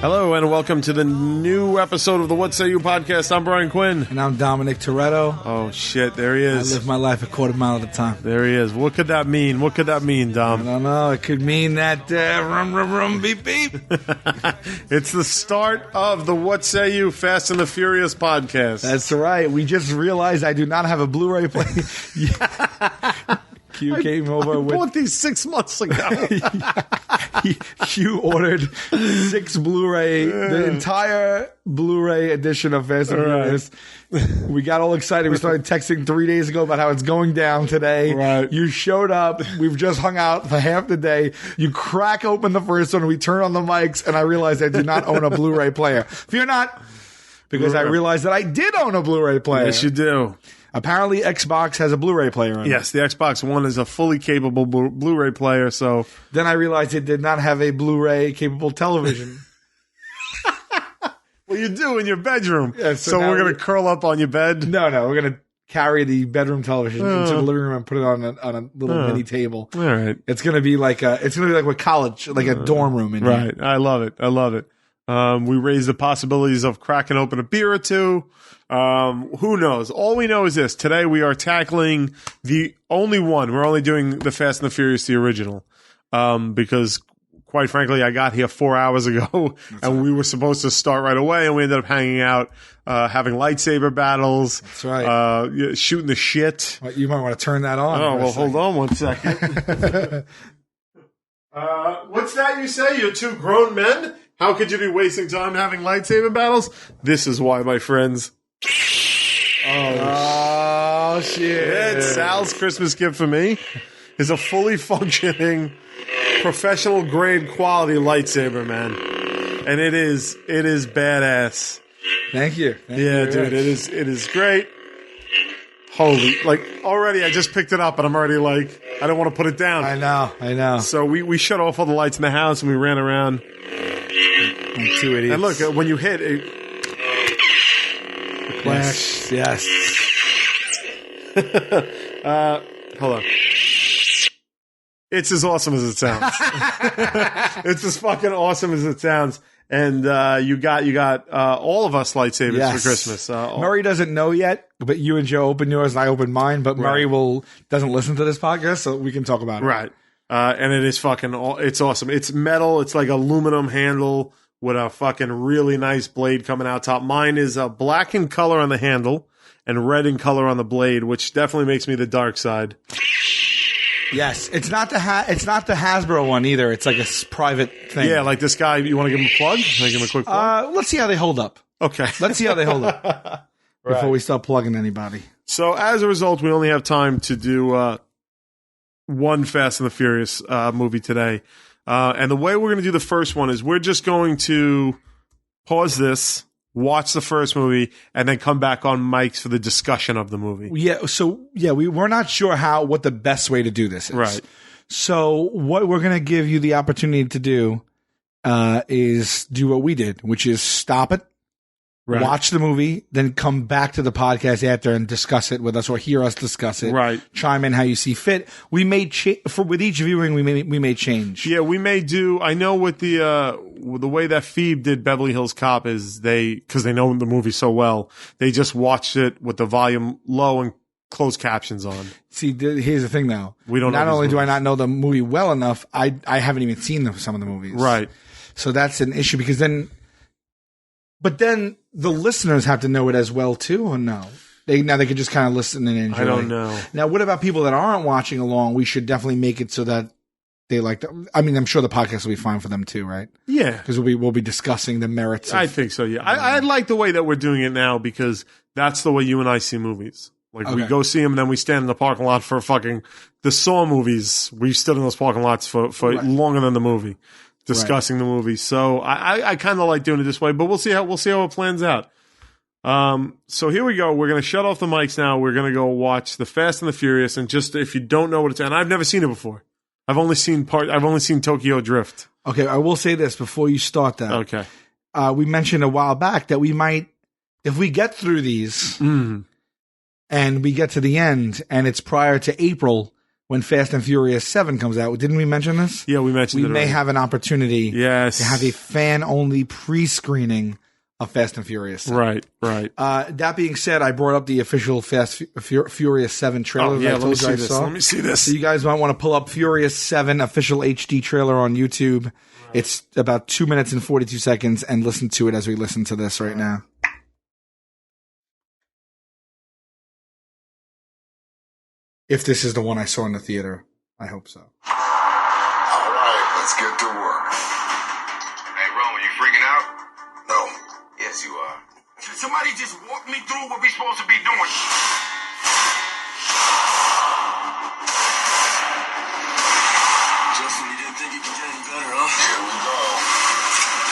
Hello and welcome to the new episode of the What Say You podcast. I'm Brian Quinn. And I'm Dominic Toretto. Oh shit, there he is. I live my life a quarter mile at a time. There he is. What could that mean? What could that mean, I Dom? don't know. It could mean that rum, rum, rum, beep, beep. It's the start of the What Say You Fast and the Furious podcast. That's right. We just realized I do not have a Blu-ray player. Q came over I with... bought these 6 months ago. Q ordered 6 Blu-ray, the entire Blu-ray edition of Fast and Furious. We got all excited. We started texting 3 days ago about how it's going down today. Right. You showed up. We've just hung out for half the day. You crack open the first one. We turn on the mics, and I realized I did not own a Blu-ray player. Fear not, because I realized that I did own a Blu-ray player. Yes, you do. Apparently, Xbox has a Blu-ray player on it. Yes, the Xbox One is a fully capable Blu-ray player, so... Then I realized it did not have a Blu-ray capable television. Well, you do in your bedroom. Yeah, so we're going to curl up on your bed? No, we're going to carry the bedroom television into the living room and put it on a little mini table. All right. It's going to be like a college, like a dorm room in Right. here. I love it. I love it. We raise the possibilities of cracking open a beer or two. Who knows? All we know is this. Today we are tackling the only one. We're only doing the Fast and the Furious, the original. Because quite frankly, I got here 4 hours ago and we were supposed to start right away and we ended up hanging out, having lightsaber battles. That's right. Shooting the shit. Well, you might want to turn that on. Oh, well, hold on one second. What's that you say? You're two grown men? How could you be wasting time having lightsaber battles? This is why, my friends. Oh, shit. Yeah, Sal's Christmas gift for me is a fully functioning, professional grade quality lightsaber, man. And it is badass. Thank you. Yeah, dude, it is great. Holy, already I just picked it up and I'm already I don't want to put it down. I know. So we shut off all the lights in the house and we ran around. Like 2 idiots. And look, when you hit it, Yes. hold on. It's as awesome as it sounds. It's as fucking awesome as it sounds. And you got all of us lightsabers for Christmas. Murray doesn't know yet, but you and Joe open yours and I open mine. But Murray doesn't listen to this podcast, so we can talk about it. Right. And it is it's awesome. It's metal. It's like aluminum handle with a fucking really nice blade coming out top. Mine is black in color on the handle and red in color on the blade, which definitely makes me the dark side. Yes, it's not the Hasbro one either. It's like a private thing. Yeah, like this guy. You want to give him a plug? Can I give him a quick plug? Let's see how they hold up. Okay. Let's see how they hold up before we start plugging anybody. So as a result, we only have time to do one Fast and the Furious movie today. And the way we're going to do the first one is we're just going to pause this, watch the first movie, and then come back on mics for the discussion of the movie. Yeah. So we're not sure what the best way to do this is. Right. So what we're going to give you the opportunity to do is do what we did, which is stop it, watch the movie, then come back to the podcast after and discuss it with us or hear us discuss it. Right. Chime in how you see fit. We made with each viewing, we may change. Yeah, we may do. I know with the way that Phoebe did Beverly Hills Cop is because they know the movie so well, they just watched it with the volume low and closed captions on. See, here's the thing though. We don't. Not only do I not know the movie well enough, I haven't even seen some of the movies. Right. So that's an issue because then the listeners have to know it as well too, or no? They could just kind of listen and enjoy. I don't know. Now, what about people that aren't watching along? We should definitely make it so that they I mean, I'm sure the podcast will be fine for them too, right? Yeah, because we'll be discussing the merits. I think so. Yeah, I like the way that we're doing it now because that's the way you and I see movies. We go see them, and then we stand in the parking lot for the Saw movies. We stood in those parking lots for longer than the movie, discussing the movie. So I kind of like doing it this way, but we'll see how it plans out. So here we go. We're going to shut off the mics now. We're going to go watch The Fast and the Furious. And just if you don't know what it's, and I've never seen it before. I've only seen Tokyo Drift. Okay. I will say this before you start that. Okay. We mentioned a while back that we might, if we get through these and we get to the end and it's prior to April, when Fast and Furious 7 comes out. Didn't we mention this? Yeah, we mentioned it. We may have an opportunity to have a fan-only pre-screening of Fast and Furious 7. Right. That being said, I brought up the official Furious 7 trailer. Let me see this. So you guys might want to pull up Furious 7 official HD trailer on YouTube. Right. It's about 2 minutes and 42 seconds, and listen to it as we listen to this right now. If this is the one I saw in the theater, I hope so. All right, let's get to work. Hey, Roman, you freaking out? No. Yes, you are. Somebody just walk me through what we're supposed to be doing. Justin, you didn't think you could get any better, huh? Here we go.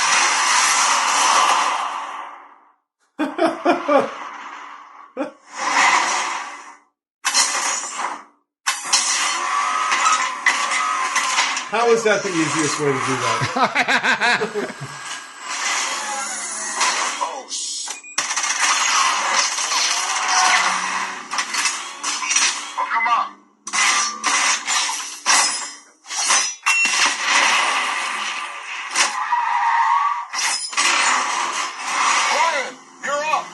How is that the easiest way to do that? Oh, shit. Oh, come on. Brian, you're up.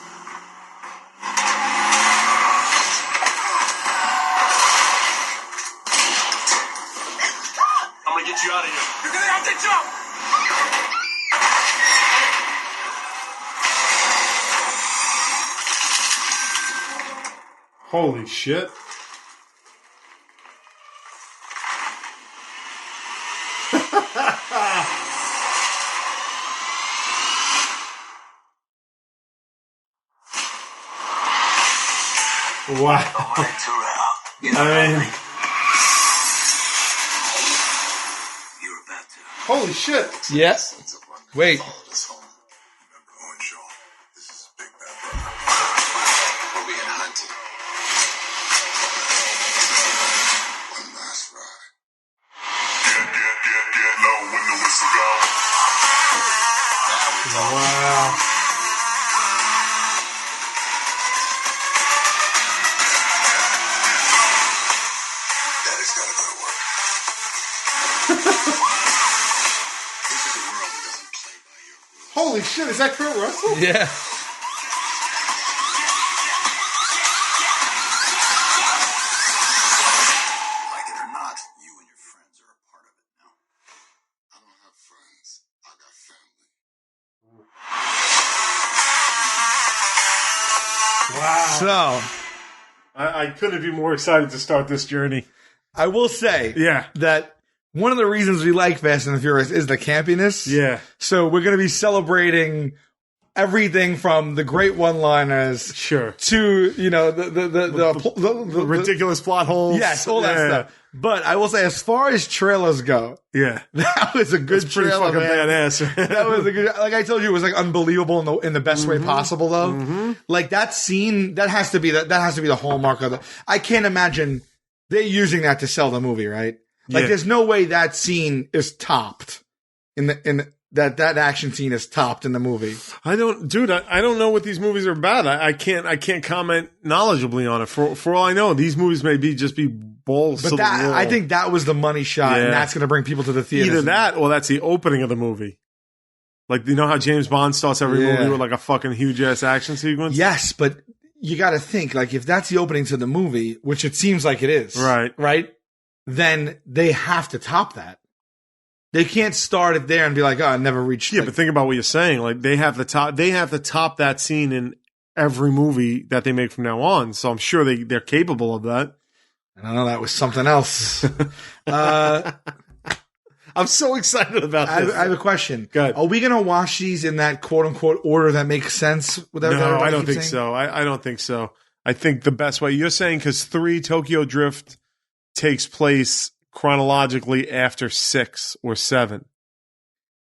I'm gonna get you out of here. You're gonna have to jump. Holy shit. Wow. I mean, You're about to. holy shit. Yes. Wait. Follow this home. Remember Owen Shaw. This is Big Bad Brother. We're being hunted. One last ride. Get low when the whistle goes. Now we talk. Wow. Daddy's gotta go to work. This is a world that doesn't play by your rules. Holy shit, is that Kurt Russell? Yeah. Like it or not, you and your friends are a part of it now. I don't have friends. I got family. Wow. So I couldn't be more excited to start this journey. I will say Yeah. that one of the reasons we like Fast and the Furious is the campiness. Yeah. So we're going to be celebrating everything from the great one-liners Sure. to, you know, the Ridiculous plot holes. Yes, all that Yeah. stuff. But I will say, as far as trailers go, Yeah. that was a good It's pretty trailer, fucking man. badass. That was a good. Like I told you, it was like unbelievable in the best way possible. Though, like that scene, that has to be the hallmark of the. I can't imagine they're using that to sell the movie, right? Like, Yeah. there's no way that scene is topped that action scene is topped in the movie. I don't know what these movies are about. I can't comment knowledgeably on it. For all I know, these movies may be balls But to the wall. I think that was the money shot, Yeah. and that's going to bring people to the theater. Either that or that's the opening of the movie. Like, you know how James Bond starts every Yeah. movie with like a fucking huge ass action sequence? Yes, but you got to think, like, if that's the opening to the movie, which it seems like it is, Right. Then they have to top that. They can't start it there and be like, oh, I never reached. Yeah, like, but think about what you're saying. Like, they have to top that scene in every movie that they make from now on. So I'm sure they're capable of that. I don't know. That was something else. I'm so excited about this. I have a question. Go ahead. Are we going to watch these in that quote unquote order that makes sense? No, I don't think so. I don't think so. I think the best way you're saying, because 3 Tokyo Drift takes place chronologically after 6 or 7.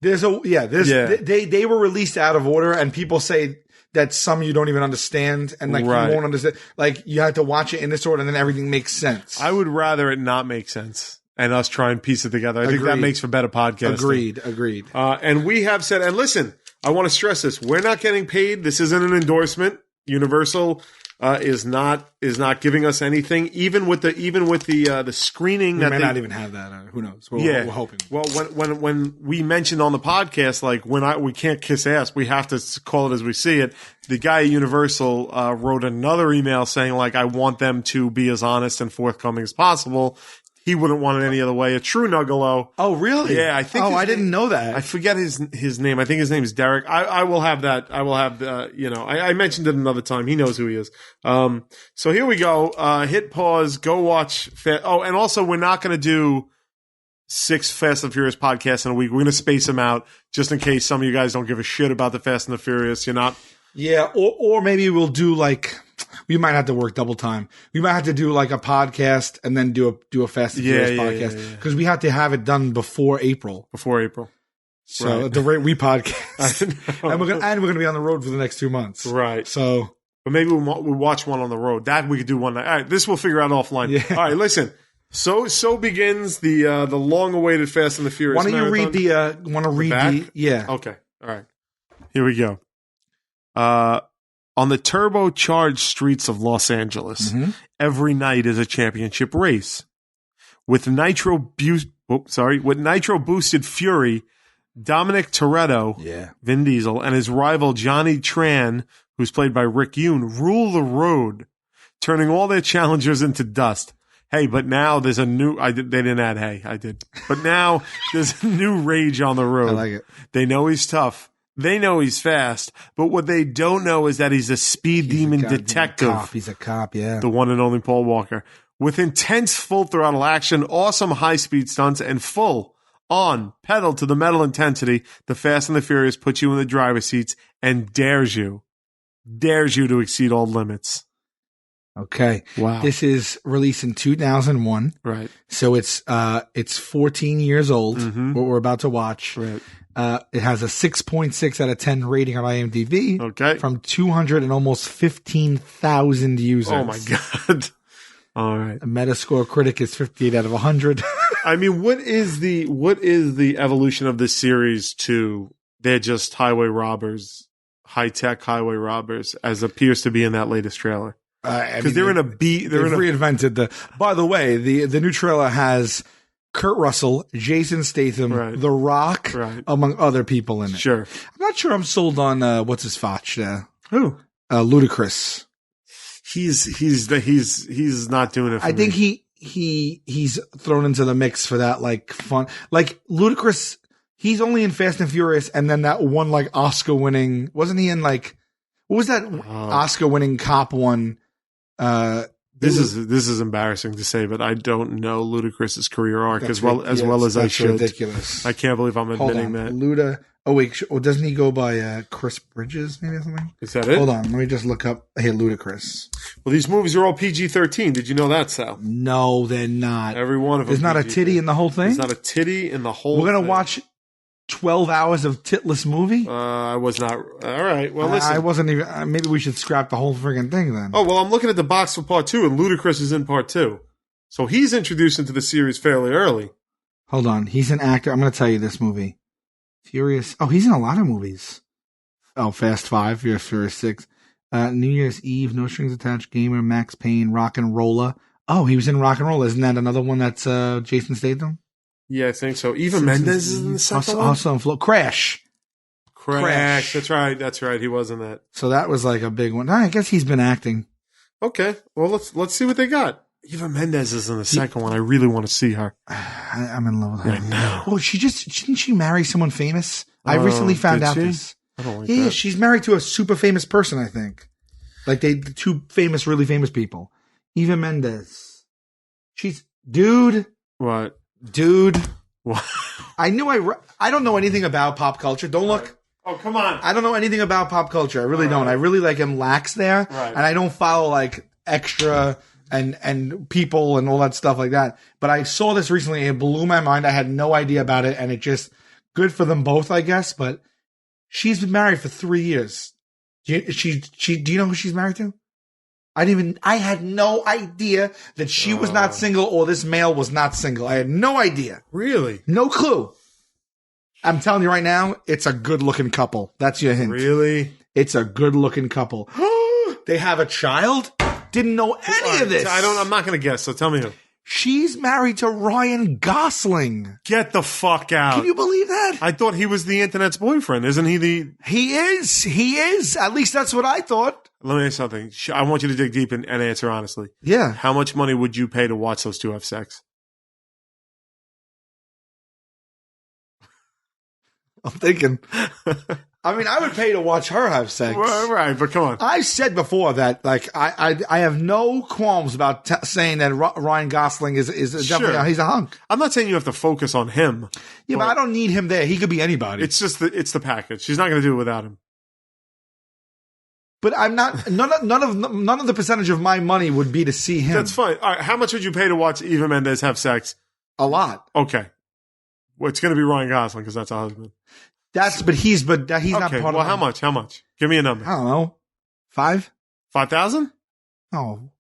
They were released out of order, and people say that some you don't even understand, and like Right. you won't understand. Like you have to watch it in this order, and then everything makes sense. I would rather it not make sense and us try and piece it together. I think that Agreed. makes for better podcasting. Agreed. And we have said, and listen, I want to stress this: we're not getting paid. This isn't an endorsement. Universal is not giving us anything. Even with the screening, we may not even have that. Who knows? We're hoping. Well, when we mentioned on the podcast, like we can't kiss ass, we have to call it as we see it. The guy at Universal wrote another email saying, like, I want them to be as honest and forthcoming as possible. He wouldn't want it any other way. A true Nuggalo. Oh, really? Yeah, I think. Oh, I didn't know that. I forget his name. I think his name is Derek. I will have that. I will have the. I mentioned it another time. He knows who he is. So here we go. Hit pause. Go watch. And also we're not going to do 6 Fast and Furious podcasts in a week. We're going to space them out just in case some of you guys don't give a shit about the Fast and the Furious. You're not. Yeah, or maybe we'll do like. We might have to work double time. We might have to do like a podcast and then do a Fast and Furious podcast because we have to have it done before April. So at the rate we podcast, and we're gonna be on the road for the next 2 months. Right. So, but maybe we'll watch one on the road. That we could do one night. All right, this we'll figure out offline. Yeah. All right, listen. So begins the long-awaited Fast and the Furious. Why don't you read the yeah? Okay. All right. Here we go. On the turbocharged streets of Los Angeles, every night is a championship race. With nitro boosted fury, Dominic Toretto, Vin Diesel, and his rival Johnny Tran, who's played by Rick Yoon, rule the road, turning all their challengers into dust. Hey, but now there's a new. They didn't add hey. I did. But now there's a new rage on the road. I like it. They know he's tough. They know he's fast, but what they don't know is that he's a speed demon detective. He's a cop, yeah. The one and only Paul Walker. With intense full throttle action, awesome high-speed stunts, and full on pedal to the metal intensity, the Fast and the Furious puts you in the driver's seats and dares you to exceed all limits. Okay. Wow. This is released in 2001. Right. So it's 14 years old, what we're about to watch. Right. It has a 6.6 out of 10 rating on IMDb. Okay. From 200 and almost 15,000 users. Oh my God. All right. A Metascore critic is 58 out of 100. I mean, what is the evolution of this series to they're just highway robbers, high-tech highway robbers, as appears to be in that latest trailer? Because they're in a beat. They've reinvented the. By the way, the new trailer has Kurt Russell, Jason Statham, The Rock, among other people in it. Sure. I'm not sure I'm sold on what's his fotch there. Who? Ludacris. He's not doing it for me. I think he's thrown into the mix for that like fun. Like Ludacris, he's only in Fast and Furious and then that one like Oscar winning, wasn't he in like what was that Oscar winning cop one? This is embarrassing to say, but I don't know Ludacris's career arc as well as I should. Ridiculous. I can't believe I'm admitting that. Luda. Oh wait, doesn't he go by Chris Bridges maybe or something? Is that it? Hold on, let me just look up. Hey, Ludacris. Well, these movies are all PG-13. Did you know that, Sal? No, they're not. Every one of them. There's not a titty in the whole thing. There's not a titty in the whole. We're gonna watch 12 hours of titless movie? I was not. All right. Well, listen. I wasn't even. Maybe we should scrap the whole friggin' thing then. Oh, well, I'm looking at the box for part 2, and Ludacris is in part 2. So he's introduced into the series fairly early. Hold on. He's an actor. I'm going to tell you this movie. Furious. Oh, he's in a lot of movies. Oh, Fast 5, Furious 6. New Year's Eve, No Strings Attached, Gamer, Max Payne, Rock and Rolla. Oh, he was in Rock and Rolla. Isn't that another one that's Jason Statham? Yeah, I think so. Eva Mendes is in the second one? Also Crash. That's right. He was in that. So that was like a big one. I guess he's been acting. Okay. Well, let's see what they got. Eva Mendes is in the second one. I really want to see her. I'm in love with her. I know. Oh, didn't she marry someone famous? I recently found out this. I don't like that. She's married to a super famous person, I think. Like the two really famous people. Eva Mendes. Dude. What? Dude. What? I don't know anything about pop culture. Don't look. Oh, come on. I don't know anything about pop culture. I really don't. I really am lax there. Right. And I don't follow like extra and people and all that stuff like that. But I saw this recently. It blew my mind. I had no idea about it. And it just good for them both, I guess. But she's been married for 3 years. Do you know who she's married to? I had no idea that she was not single or this male was not single. I had no idea. Really? No clue. I'm telling you right now, it's a good looking couple. That's your hint. Really? It's a good looking couple. They have a child? Didn't know any of this. I'm not going to guess, so tell me who. She's married to Ryan Gosling. Get the fuck out. Can you believe that? I thought he was the internet's boyfriend. Isn't he the... He is. At least that's what I thought. Let me ask you something. I want you to dig deep and answer honestly. Yeah. How much money would you pay to watch those two have sex? I'm thinking. I mean, I would pay to watch her have sex. Right, but come on. I said before that, like, I have no qualms about saying that Ryan Gosling is definitely, he's a hunk. I'm not saying you have to focus on him. Yeah, but I don't need him there. He could be anybody. It's just it's the package. She's not going to do it without him. But I'm not, none of the percentage of my money would be to see him. That's fine. All right, how much would you pay to watch Eva Mendes have sex? A lot. Okay. Well, it's going to be Ryan Gosling because that's her husband. But he's not part of well, how much? How much? Give me a number. I don't know. 5? 5,000? Oh.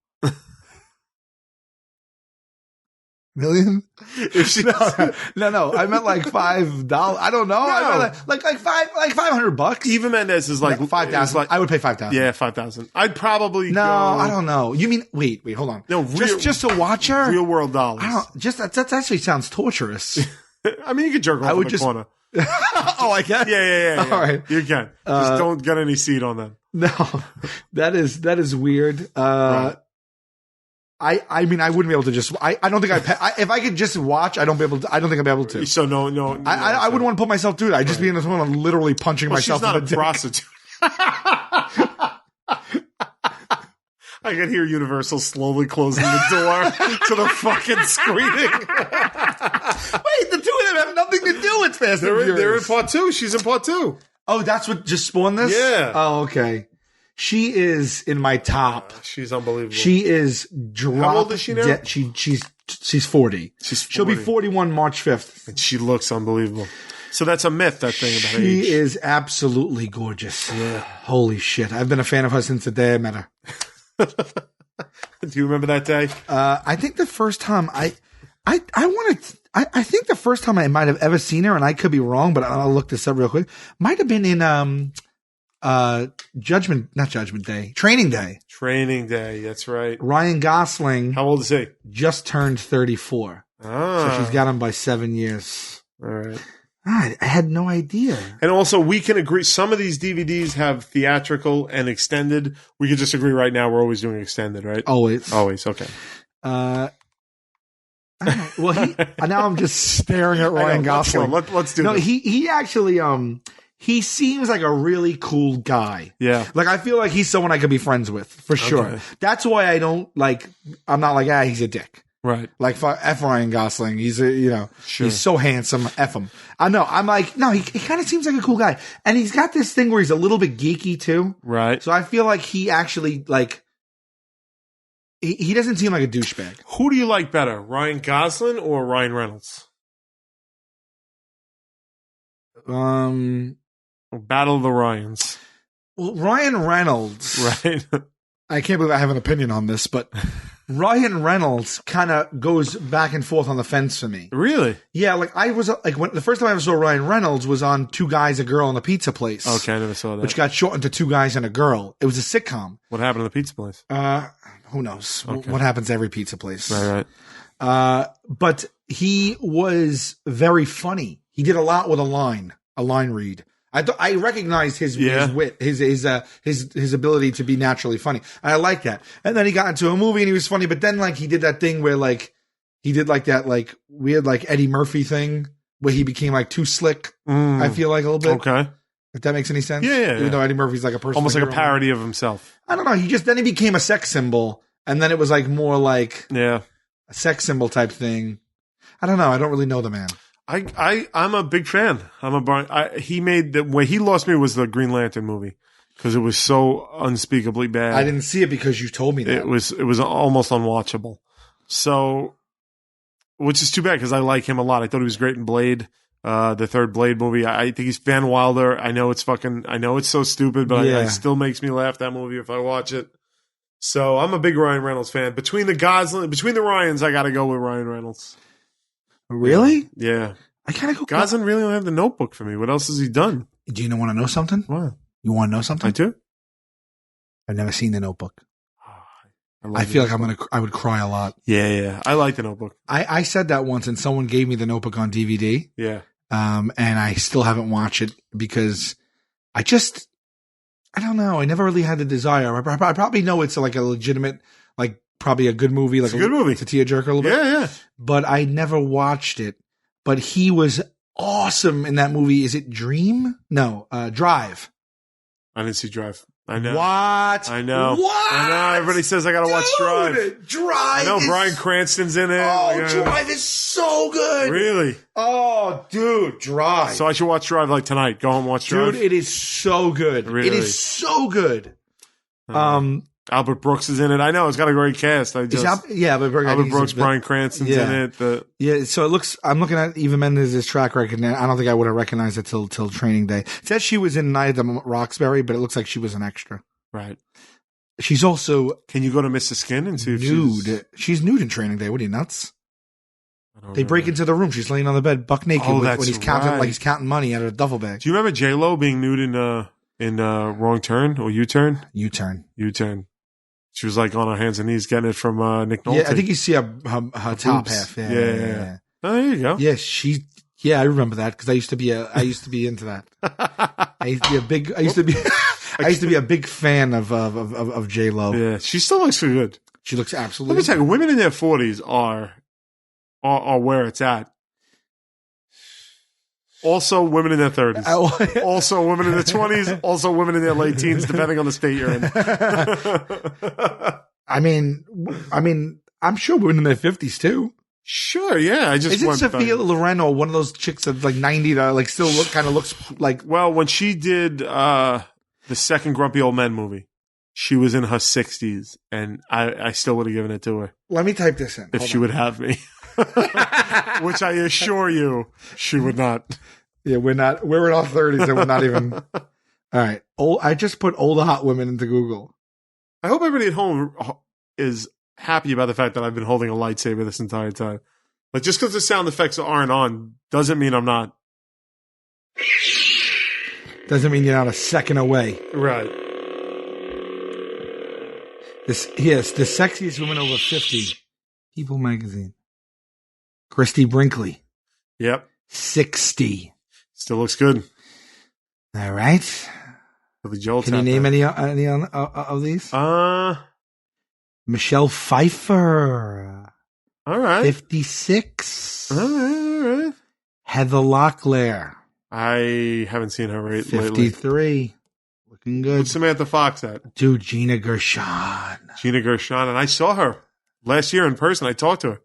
Million? If she No. I meant like $5. I don't know. No. I meant like $500. Eva Mendes is like 5,000. Like, I would pay 5,000. yeah, 5,000. I'd probably No, go, I don't know. You mean wait, hold on. No, just to watch her? Real world dollars. I don't that actually sounds torturous. I mean, you could jerk off in the corner. Oh, I can? Yeah. All right. You can. Just don't get any seed on them. No. That is weird. Right. I mean, I wouldn't be able to just. I don't think if I could just watch, I don't think I'd be able to. So no. I wouldn't want to put myself through it. I'd just be in this one, literally punching myself. She's not in the a prostitute. I can hear Universal slowly closing the door to the fucking screening. Wait, the two of them have nothing to do with Fast and Furious. They're in part 2. She's in part 2. Oh, that's what just spawned this? Yeah. Oh, okay. She is in my top. She's unbelievable. She is dropped. How old is she now? She's 40. She'll be 41 March 5th. And she looks unbelievable. So that's a myth, that thing about age. She is absolutely gorgeous. Yeah. Holy shit. I've been a fan of her since the day I met her. Do you remember that day? I think the first time I think the first time I might have ever seen her, and I could be wrong, but I'll look this up real quick. Might have been in Training Day. Training Day, that's right. Ryan Gosling. How old is he? Just turned 34. So she's got him by 7 years. All right. I had no idea. And also, we can agree, some of these DVDs have theatrical and extended. We could just agree right now we're always doing extended, right? Always. Okay. I don't know. Well, now I'm just staring at Ryan Gosling. Let's do this. No, he actually, he seems like a really cool guy. Yeah. Like, I feel like he's someone I could be friends with, for sure. Okay. That's why I'm not like, he's a dick. Right. Like, F Ryan Gosling. He's Sure. He's so handsome. F him. I know. I'm like, no, he kind of seems like a cool guy. And he's got this thing where he's a little bit geeky too. Right. So I feel like he actually, like, he doesn't seem like a douchebag. Who do you like better, Ryan Gosling or Ryan Reynolds? Battle of the Ryans. Well, Ryan Reynolds. Right. I can't believe I have an opinion on this, but Ryan Reynolds kind of goes back and forth on the fence for me. Really? Yeah, like I was when the first time I ever saw Ryan Reynolds was on Two Guys, a Girl, and a Pizza Place. Okay, I never saw that. Which got shortened to Two Guys and a Girl. It was a sitcom. What happened to the pizza place? Who knows? Okay. What happens to every pizza place? Right. But he was very funny. He did a lot with a line read. I recognized his wit, his ability to be naturally funny. And I like that. And then he got into a movie and he was funny, but then like he did that thing where like he did like that like weird like Eddie Murphy thing where he became like too slick. I feel like a little bit. Okay. If that makes any sense. Yeah. Even though Eddie Murphy's like a person. Almost like a parody of himself. I don't know. Then he became a sex symbol, and then it was like more like a sex symbol type thing. I don't know. I don't really know the man. I'm a big fan. He made the way he lost me was the Green Lantern movie because it was so unspeakably bad. I didn't see it because you told me that. It was almost unwatchable. So, which is too bad because I like him a lot. I thought he was great in Blade, the third Blade movie. I think he's Van Wilder. I know it's so stupid, but it still makes me laugh, that movie, if I watch it. So I'm a big Ryan Reynolds fan. Between the Ryans, I got to go with Ryan Reynolds. Really? Yeah. I kind of go. Gosling really don't have the Notebook for me. What else has he done? Do you want to know something? What? You want to know something? I do. I've never seen The Notebook. love I feel it. like I would cry a lot. Yeah. I like The Notebook. I said that once, and someone gave me The Notebook on DVD. Yeah. And I still haven't watched it because I don't know. I never really had the desire. I probably know it's like a legitimate, like probably a good movie. Like It's a good movie. It's a tearjerker a little bit. Yeah. But I never watched it. But he was awesome in that movie. Is it Dream? No, Drive. I didn't see Drive. I know. What? I know. What? I know. Everybody says I gotta watch Drive. Drive. I know is- Bryan Cranston's in it. Oh, Drive is so good. Really? Oh, dude, Drive. So I should watch Drive like tonight. Go home and watch Drive. Dude, it is so good. Really? It is so good. Albert Brooks is in it. I know it's got a great cast. But Albert Brooks, Bryan Cranston's in it. Yeah, so it looks. I'm looking at Eva Mendes' track record, and I don't think I would have recognized it till Training Day. It says she was in Night at the Roxbury, but it looks like she was an extra. Right. She's also Can you go to Mr. Skin and see if nude. She's nude in Training Day. What are you nuts? They break into. into the room. She's laying on the bed, buck naked, Oh, when that's he's counting right. like he's counting money out of a duffel bag. Do you remember J Lo being nude in Wrong Turn or U-Turn? U-turn. U-Turn. She was like on her hands and knees getting it from Nick Nolte. Yeah, I think you see her top boobs. half. Yeah. Oh, there you go. Yeah, I remember that because I used to be into that. I used to be a big fan of J Lo. Yeah, she still looks good. She looks Let absolutely. me tell you, women in their 40s are where it's at. Also, women in their 30s. Also, women in their 20s. Also, women in their late teens, depending on the state you're in. I mean, I'm sure women in their 50s too. Sure, yeah. I just Is it went Sophia back. Loren or one of those chicks that's like 90 that like still looks like? Well, when she did the second Grumpy Old Men movie, she was in her 60s, and I still would have given it to her Let me type this in. if she would have me. Which I assure you, she would not. Yeah, we're in our 30s and we're not even. All right. I just put older hot women into Google. I hope everybody at home is happy about the fact that I've been holding a lightsaber this entire time. Like, just because the sound effects aren't on doesn't mean I'm not. Doesn't mean you're not a second away. Right. The sexiest woman over 50. People magazine. Christy Brinkley. Yep. 60. Still looks good. All right. Billy Joel. Can you name any of these? Michelle Pfeiffer. All right. 56. All right. Heather Locklear. I haven't seen her lately. 53. Looking good. What's Samantha Fox at? Dude, Gina Gershon. Gina Gershon. And I saw her last year in person. I talked to her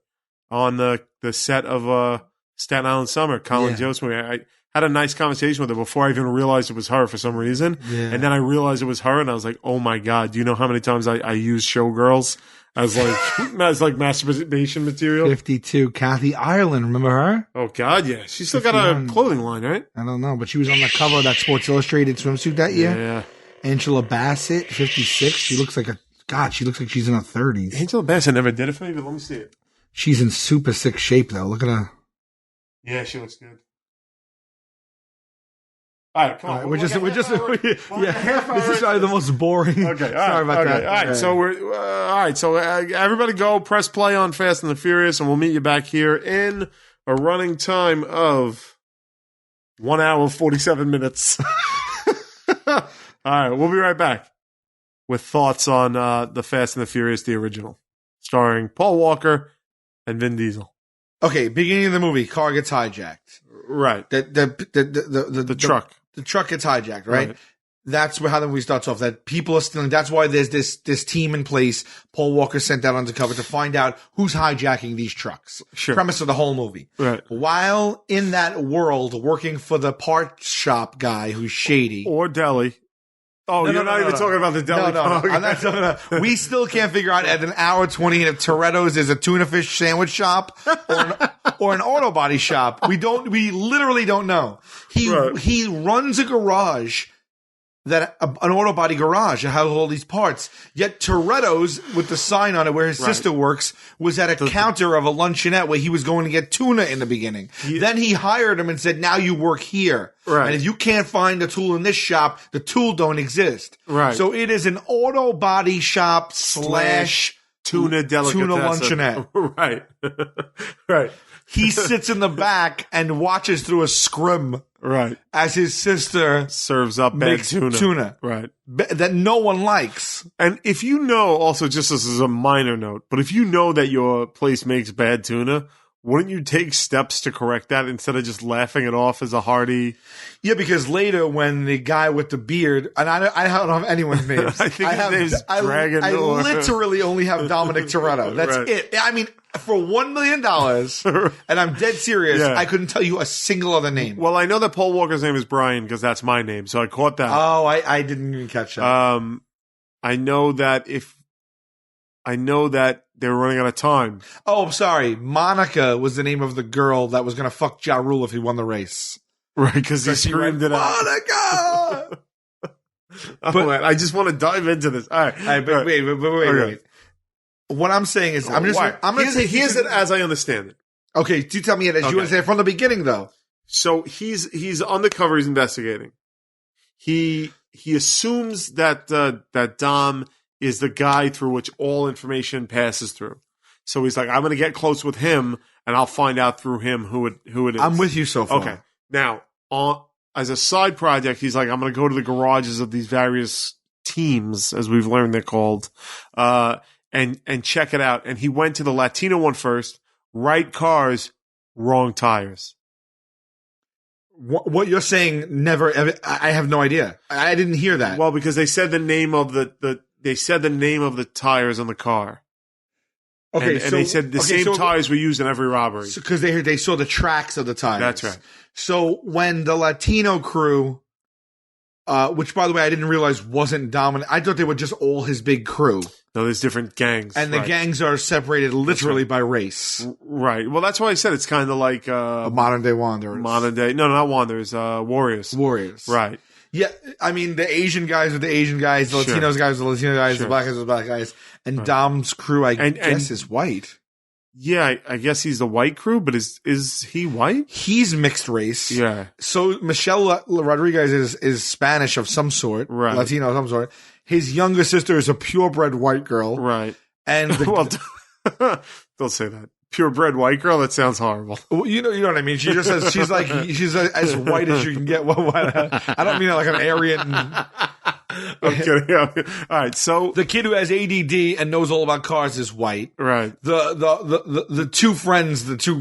on the set of Staten Island Summer, Colin Jost movie. I had a nice conversation with her before I even realized it was her for some reason. Yeah. And then I realized it was her, and I was like, oh my God, do you know how many times I use showgirls as like masturbation material? 52. Kathy Ireland. Remember her? Oh God, yeah. She's still got 51. a clothing line, right? I don't know, but she was on the cover of that Sports Illustrated swimsuit that year. Yeah. Angela Bassett, 56. She looks like she's in her 30s. Angela Bassett never did it for me, but let me see it. She's in super sick shape though. Look at her. Yeah, she looks good. All right, come on. We're just half hour this is probably the most boring. Okay, Sorry about that. All right, so we're all right. So everybody, go press play on Fast and the Furious, and we'll meet you back here in a running time of 1 hour 47 minutes. All right, we'll be right back with thoughts on the Fast and the Furious, the original, starring Paul Walker and Vin Diesel. Okay, beginning of the movie, car gets hijacked. Right, The truck. The truck gets hijacked, right? That's how the movie starts off. That people are stealing. That's why there's this team in place. Paul Walker sent out undercover to find out who's hijacking these trucks. Sure. Premise of the whole movie. Right. While in that world, working for the parts shop guy who's shady. Or deli. Oh, you're not even talking about the deli. No. I'm not talking about. We still can't figure out at an hour 20 if Toretto's is a tuna fish sandwich shop or an auto body shop. We literally don't know. He runs a garage that an auto body garage that has all these parts. Yet Toretto's, with the sign on it where his sister works, was at a counter of a luncheonette where he was going to get tuna in the beginning. Then he hired him and said, now you work here. Right. And if you can't find the tool in this shop, the tool don't exist. Right. So it is an auto body shop slash tuna delicatessen. Tuna luncheonette. Right. Right. He sits in the back and watches through a scrim. Right. As his sister serves up bad makes tuna. Right. That no one likes. And if you know, also just as a minor note, but if you know that your place makes bad tuna, wouldn't you take steps to correct that instead of just laughing it off as a hearty? Yeah, because later when the guy with the beard, and I don't have anyone's names. I think his name's Dragon. I literally only have Dominic Toretto. That's Right. it. I mean, for $1 million, and I'm dead serious, Yeah. I couldn't tell you a single other name. Well, I know that Paul Walker's name is Brian because that's my name, so I caught that. Oh, I didn't even catch that. I know that they were running out of time. Oh, I'm sorry. Monica was the name of the girl that was going to fuck Ja Rule if he won the race. Right, because he screamed it out. Monica! Oh, man, I just want to dive into this. All right. But wait. What I'm saying is, I'm going to here's it as I understand it. Okay, do tell me it as you understand it from the beginning, though. So he's undercover. He's investigating. He assumes that that Dom is the guy through which all information passes through. So he's like, I'm going to get close with him, and I'll find out through him who it is. I'm with you so far. Okay. Now, as a side project, he's like, I'm going to go to the garages of these various teams, as we've learned they're called, and check it out. And he went to the Latino one first. Right cars, wrong tires. What you're saying? Never. Ever, I have no idea. I didn't hear that. Well, because they said the name of the tires on the car. Okay, and they said the same tires were used in every robbery. Because they saw the tracks of the tires. That's right. So when the Latino crew, which by the way I didn't realize wasn't dominant, I thought they were just all his big crew. No, there's different gangs, and the gangs are separated literally by race. Right. Well, that's why I said it's kind of like modern day Wanderers. No, not Wanderers. Warriors. Right. Yeah, I mean the Asian guys are the Asian guys, the Latinos guys are the Latino guys, the black guys are the black guys, and Dom's crew, I guess, is white. Yeah, I guess he's the white crew, but is he white? He's mixed race. Yeah. So Michelle Rodriguez is Spanish of some sort, right? Latino of some sort. His younger sister is a purebred white girl, right? And well, don't say that. Purebred white girl? That sounds horrible. You know what I mean. She just says she's as white as you can get. I don't mean it like an Aryan. I'm kidding. All right, so the kid who has ADD and knows all about cars is white. Right. The two friends, the two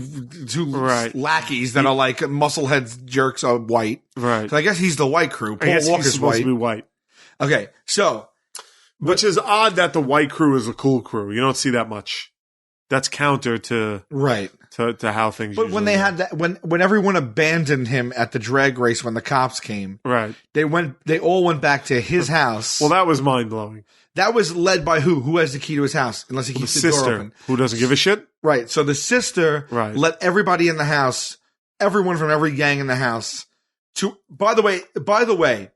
lackeys that are like muscleheads jerks are white. Right. So I guess he's the white crew. Paul Walker's supposed to be white. Okay, so which is odd that the white crew is a cool crew. You don't see that much. That's counter to to how things. But when they had that, when everyone abandoned him at the drag race when the cops came, right? They all went back to his house. Well, that was mind blowing. That was led by who? Who has the key to his house? Unless he keeps the door open. Who doesn't give a shit? Right. So the sister let everybody in the house, everyone from every gang in the house. By the way.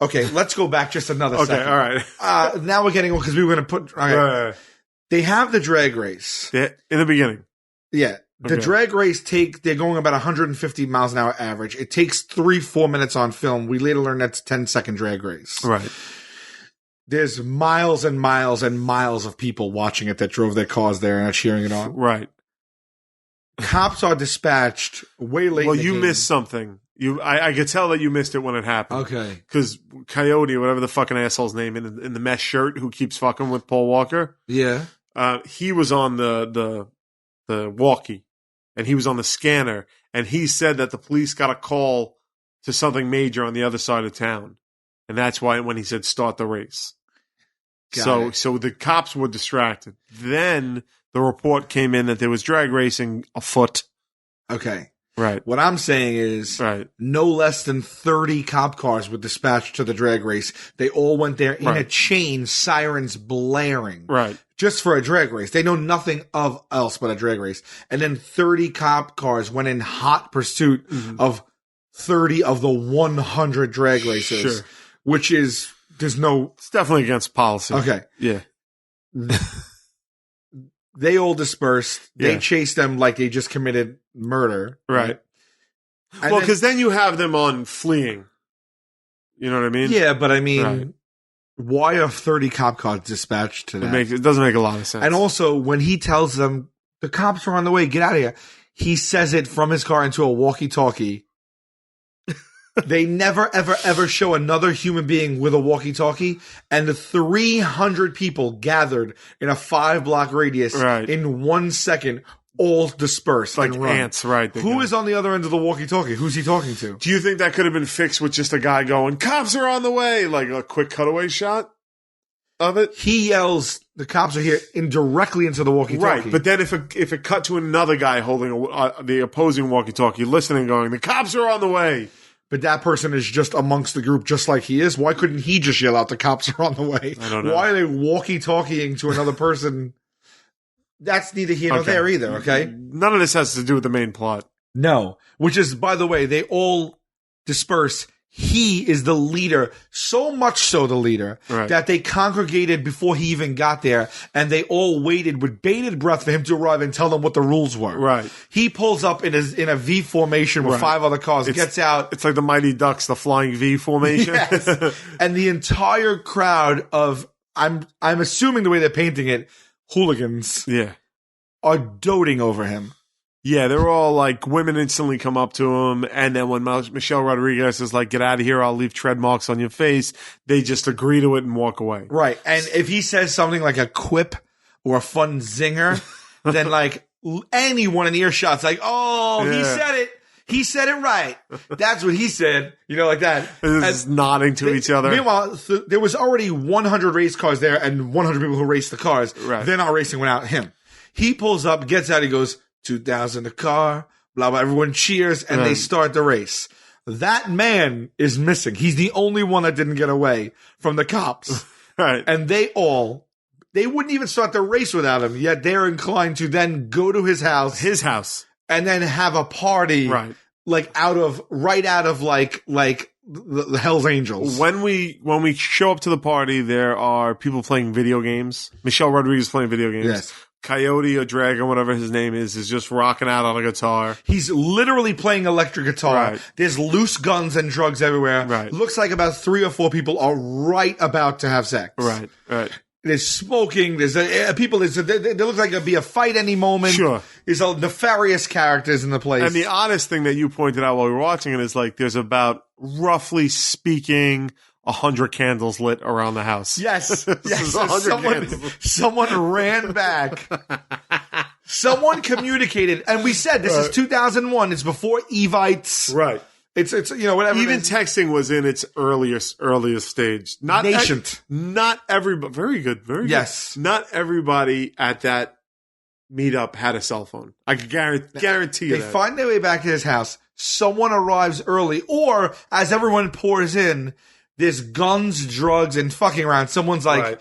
Okay, let's go back just another second. Okay, all right. Now we're getting because we were going to put. Right. They have the drag race. In the beginning. Yeah. The drag race they're going about 150 miles an hour average. It takes 3-4 minutes on film. We later learn that's a 10-second drag race. Right. There's miles and miles and miles of people watching it that drove their cars there and are cheering it on. Right. Cops are dispatched way late. Well, you missed something. I could tell that you missed it when it happened. Okay. Because Coyote, whatever the fucking asshole's name in the mesh shirt who keeps fucking with Paul Walker. Yeah. He was on the walkie and he was on the scanner and he said that the police got a call to something major on the other side of town. And that's why when he said start the race. So the cops were distracted. Then the report came in that there was drag racing afoot. Okay. Right. What I'm saying is no less than 30 cop cars were dispatched to the drag race. They all went there in a chain, sirens blaring. Right. Just for a drag race. They know nothing else but a drag race. And then 30 cop cars went in hot pursuit of 30 of the 100 drag racers. Sure. which is there's no. It's definitely against policy. Okay. Yeah. They all dispersed. They Yeah. chased them like they just committed murder. Right. And Well, because then you have them on fleeing. You know what I mean? yeah, but I mean, Right. why are 30 cop cars dispatched to that? It doesn't make a lot of sense. And also, when he tells them the cops are on the way, get out of here, he says it from his car into a walkie-talkie. They never, ever, ever show another human being with a walkie-talkie, and the 300 people gathered in a 5-block radius Right. in 1 second all dispersed like and run. ants, right? Who is on the other end of the walkie-talkie? Who's he talking to? Do you think that could have been fixed with just a guy going, "Cops are on the way," like a quick cutaway shot of it? He yells, "The cops are here!" directly into the walkie-talkie. Right, but then if it cut to another guy holding the opposing walkie-talkie, listening, going, "The cops are on the way." But that person is just amongst the group just like he is. Why couldn't he just yell out, "The cops are on the way"? I don't know. Why are they walkie-talkieing to another person? That's neither here nor Okay. there either, okay? None of this has to do with the main plot. No. Which is, by the way, they all disperse. He is the leader, so much so the leader, Right. that they congregated before he even got there, and they all waited with bated breath for him to arrive and tell them what the rules were. Right. He pulls up in a V formation with Right. 5 other cars, gets out, It's like the Mighty Ducks, the flying V formation. Yes. And the entire crowd of, I'm assuming the way they're painting it, hooligans Yeah. are doting over him. Yeah, they're all like, women instantly come up to him, and then when Michelle Rodriguez is like, "Get out of here, I'll leave tread marks on your face," they just agree to it and walk away. Right. And if he says something like a quip or a fun zinger, then like anyone in earshot's like, "Oh, he Yeah. said it. He said it right. That's what he said." You know, like that. Just nodding to each other. Meanwhile, there was already 100 race cars there and 100 people who raced the cars. Right. They're not racing without him. He pulls up, gets out, he goes, 2,000 a car, blah, blah. Everyone cheers, and they Right. start the race. That man is missing. He's the only one that didn't get away from the cops. Right. And they wouldn't even start the race without him, yet they're inclined to then go to his house His house. and then have a party, Right. like out of the Hell's Angels. When we show up to the party, there are people playing video games. Michelle Rodriguez playing video games. Yes. Coyote or Dragon, whatever his name is just rocking out on a guitar. He's literally playing electric guitar. Right. There's loose guns and drugs everywhere. Right. Looks like about 3 or 4 people are right about to have sex. Right. There's smoking. There's people. There looks like there'll be a fight any moment. Sure. There's nefarious characters in the place. And the honest thing that you pointed out while we were watching it is like there's about, roughly speaking, 100 candles lit around the house. Yes. Yes. There's 100 candles. Someone ran back. Someone communicated. And we said, this is 2001. It's before Evites. Right. It's whatever. Even it is. texting was in its earliest stage. Not Nascent. Not everybody. Very good. Very Yes. good. Not everybody at that meetup had a cell phone. I can guarantee you They that. find their way back to his house. Someone arrives early, or as everyone pours in, there's guns, drugs, and fucking around. Someone's like, Right.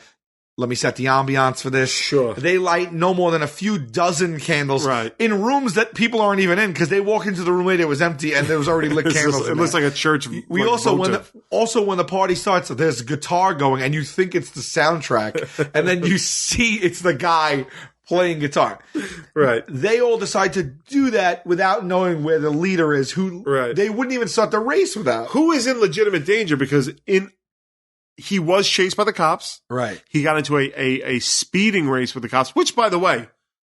let me set the ambiance for this. Sure. They light no more than a few dozen candles Right. in rooms that people aren't even in because they walk into the room later, it was empty and there was already lit candles. It looks like a church. We like also votive. when the party starts, there's guitar going and you think it's the soundtrack, and then you see it's the guy playing guitar. Right. They all decide to do that without knowing where the leader is. Right. They wouldn't even start the race without. Who is in legitimate danger because he was chased by the cops. Right. He got into a speeding race with the cops, which, by the way,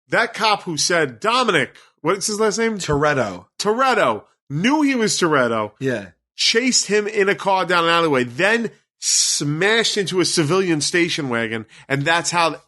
that cop who said, Dominic, what's his last name? Toretto, knew he was Toretto, Yeah. chased him in a car down an alleyway, then smashed into a civilian station wagon, and that's how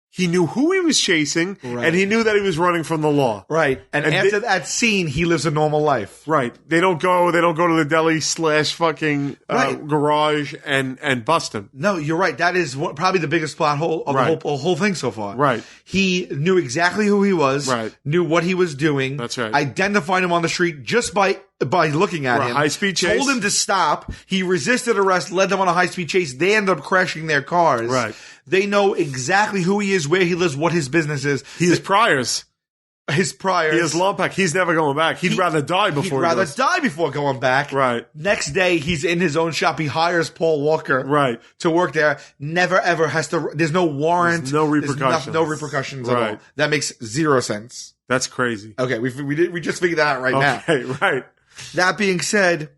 he knew who he was chasing, Right. and he knew that he was running from the law. Right. And after that scene, he lives a normal life. Right. They don't go to the deli / fucking Right. garage and bust him. No, you're right. That is probably the biggest plot hole of Right. the whole thing so far. Right. He knew exactly who he was. Right. Knew what he was doing. That's right. Identified him on the street just by looking at For a him. high-speed chase. Told him to stop. He resisted arrest, led them on a high-speed chase. They ended up crashing their cars. Right. They know exactly who he is, where he lives, what his business is. He is Priors. his priors. He has Lompak. He's never going back. He'd rather die before He'd rather he goes. die before going back. Right. Next day, he's in his own shop. He hires Paul Walker Right. to work there. Never ever has to. There's no warrant. There's no There's repercussions. no repercussions at all. Right. That makes zero sense. That's crazy. Okay, we just figured that out right now. Okay, right. That being said,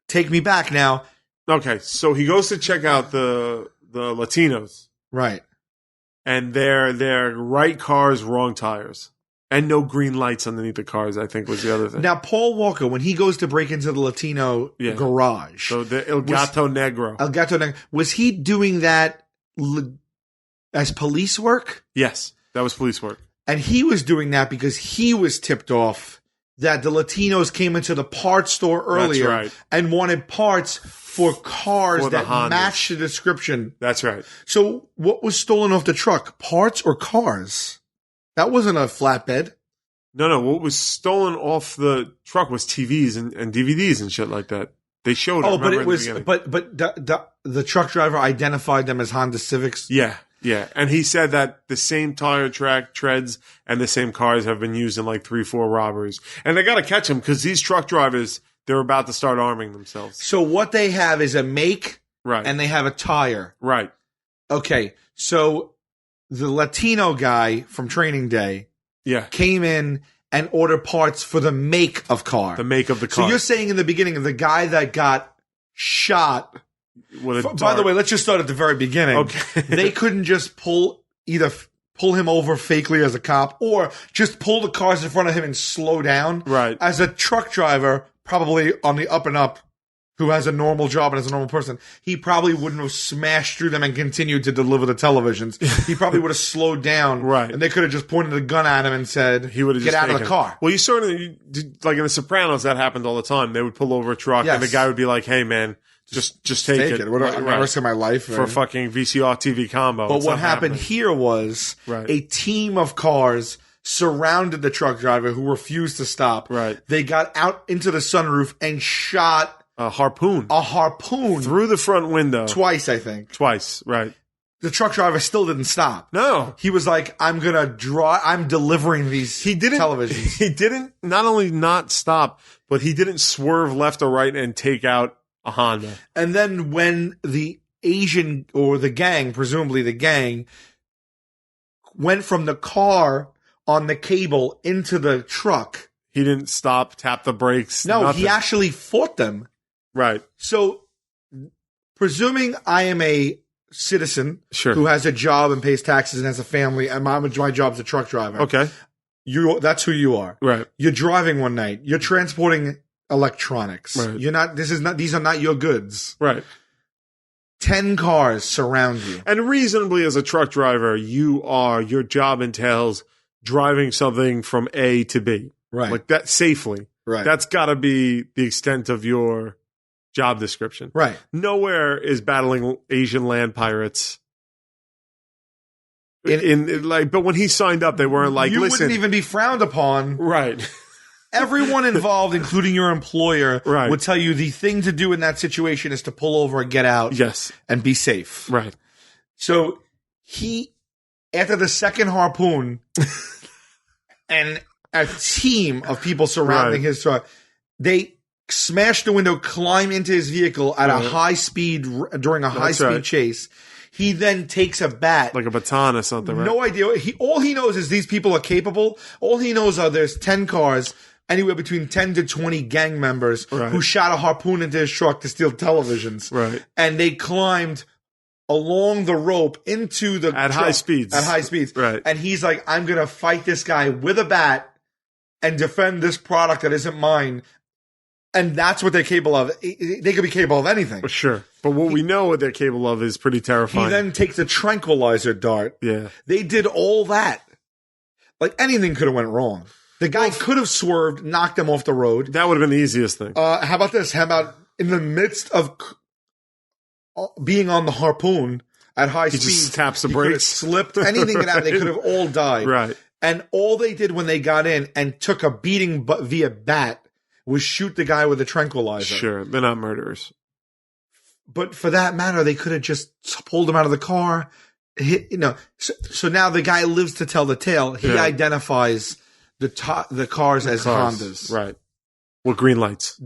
take me back now. Okay, so he goes to check out the Latinos, Right. and they're right cars, wrong tires, and no green lights underneath the cars. I think was the other thing. Now, Paul Walker, when he goes to break into the Latino garage, So the El Gato Negro. El Gato Negro, was he doing that as police work? Yes, that was police work. And he was doing that because he was tipped off that the Latinos came into the parts store earlier right. and wanted parts for cars For the that Hondas. matched the description. That's right. So what was stolen off the truck? Parts or cars? That wasn't a flatbed. No. What was stolen off the truck was TVs and DVDs and shit like that. They showed it. Oh, but remember, it in the was, beginning. but the truck driver identified them as Honda Civics. Yeah. And he said that the same tire track treads and the same cars have been used in like 3-4 robberies. And they got to catch them because these truck drivers, they're about to start arming themselves. So what they have is a make Right. and they have a tire. Right. Okay. So the Latino guy from Training Day Yeah. came in and ordered parts for the make of car. The make of the So car. you're saying in the beginning, the guy that got shot. With a By the way, let's just start at the very beginning. Okay. They couldn't just pull him over fakely as a cop or just pull the cars in front of him and slow down. Right. As a truck driver, probably on the up and up, who has a normal job and is a normal person, he probably wouldn't have smashed through them and continued to deliver the televisions. He probably would have slowed down. Right. And they could have just pointed a gun at him and said, he would have get just out of the taken it. car. Well, like in The Sopranos, that happened all the time. They would pull over a truck and the Yes. guy would be like, "Hey, man, just take it. What Right, I've right. never seen in my life. For a fucking VCR TV combo." But It's what not happened happening. here was Right. a team of cars surrounded the truck driver who refused to stop. Right. They got out into the sunroof and shot A harpoon a harpoon through the front window twice, I think. twice. Right. The truck driver still didn't stop. No. He was like, I'm delivering these televisions. He didn't not only not stop, but he didn't swerve left or right and take out a Honda. And then when the Asian or the gang, presumably the gang, went from the car on the cable into the truck. He didn't stop, tap the brakes. No, nothing. he actually fought them. Right. So, presuming I am a citizen Sure. who has a job and pays taxes and has a family, and my job's a truck driver. Okay. That's who you are. Right. You're driving one night. You're transporting electronics. Right. These are not your goods. Right. 10 cars surround you. And reasonably, as a truck driver, your job entails driving something from A to B. Right. Like that safely. Right. That's got to be the extent of your job description. Right. Nowhere is battling Asian land pirates. But when he signed up, they weren't like, you listen. wouldn't even be frowned upon. Right. Everyone involved, including your employer, Right. would tell you the thing to do in that situation is to pull over and get out Yes. and be safe. Right. So after the second harpoon and a team of people surrounding Right. his truck, they smash the window, climb into his vehicle at a Right. high speed during a high That's speed right. chase. He then takes a bat. Like a baton or something, right? No idea. All he knows is these people are capable. All he knows are there's 10 cars, anywhere between 10 to 20 gang members Right. who shot a harpoon into his truck to steal televisions. Right. And they climbed along the rope into the At truck high speeds. At high speeds. Right. And he's like, I'm going to fight this guy with a bat and defend this product that isn't mine. And that's what they're capable of. They could be capable of anything. Sure. But what we know what they're capable of is pretty terrifying. He then takes a tranquilizer dart. Yeah. They did all that. Like anything could have went wrong. The guy could have swerved, knocked him off the road. That would have been the easiest thing. How about this? How about in the midst of being on the harpoon at high He speed, just taps the he could have brakes. slipped. Anything could happen. They could have all died. Right. And all they did when they got in and took a beating via bat was shoot the guy with a tranquilizer. Sure. They're not murderers. But for that matter, they could have just pulled him out of the car, So now the guy lives to tell the tale. He identifies the cars as Hondas. Right. With green lights.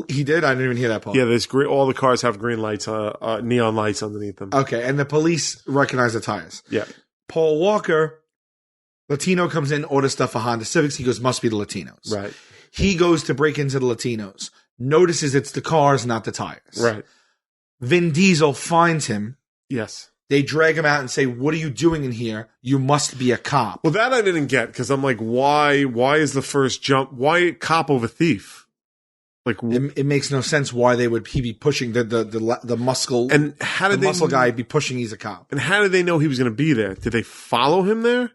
He did? I didn't even hear that part. Yeah, there's all the cars have green lights, neon lights underneath them. Okay, and the police recognize the tires. Yeah. Paul Walker, Latino, comes in, orders stuff for Honda Civics. He goes, must be the Latinos. Right. He goes to break into the Latinos, notices it's the cars, not the tires. Right. Vin Diesel finds him. Yes. They drag him out and say, what are you doing in here? You must be a cop. Well, that I didn't get, because I'm like, why is the first jump, why cop over thief? Like, it makes no sense why he be pushing the muscle, and how did the muscle guy be pushing he's a cop. And how did they know he was going to be there? Did they follow him there?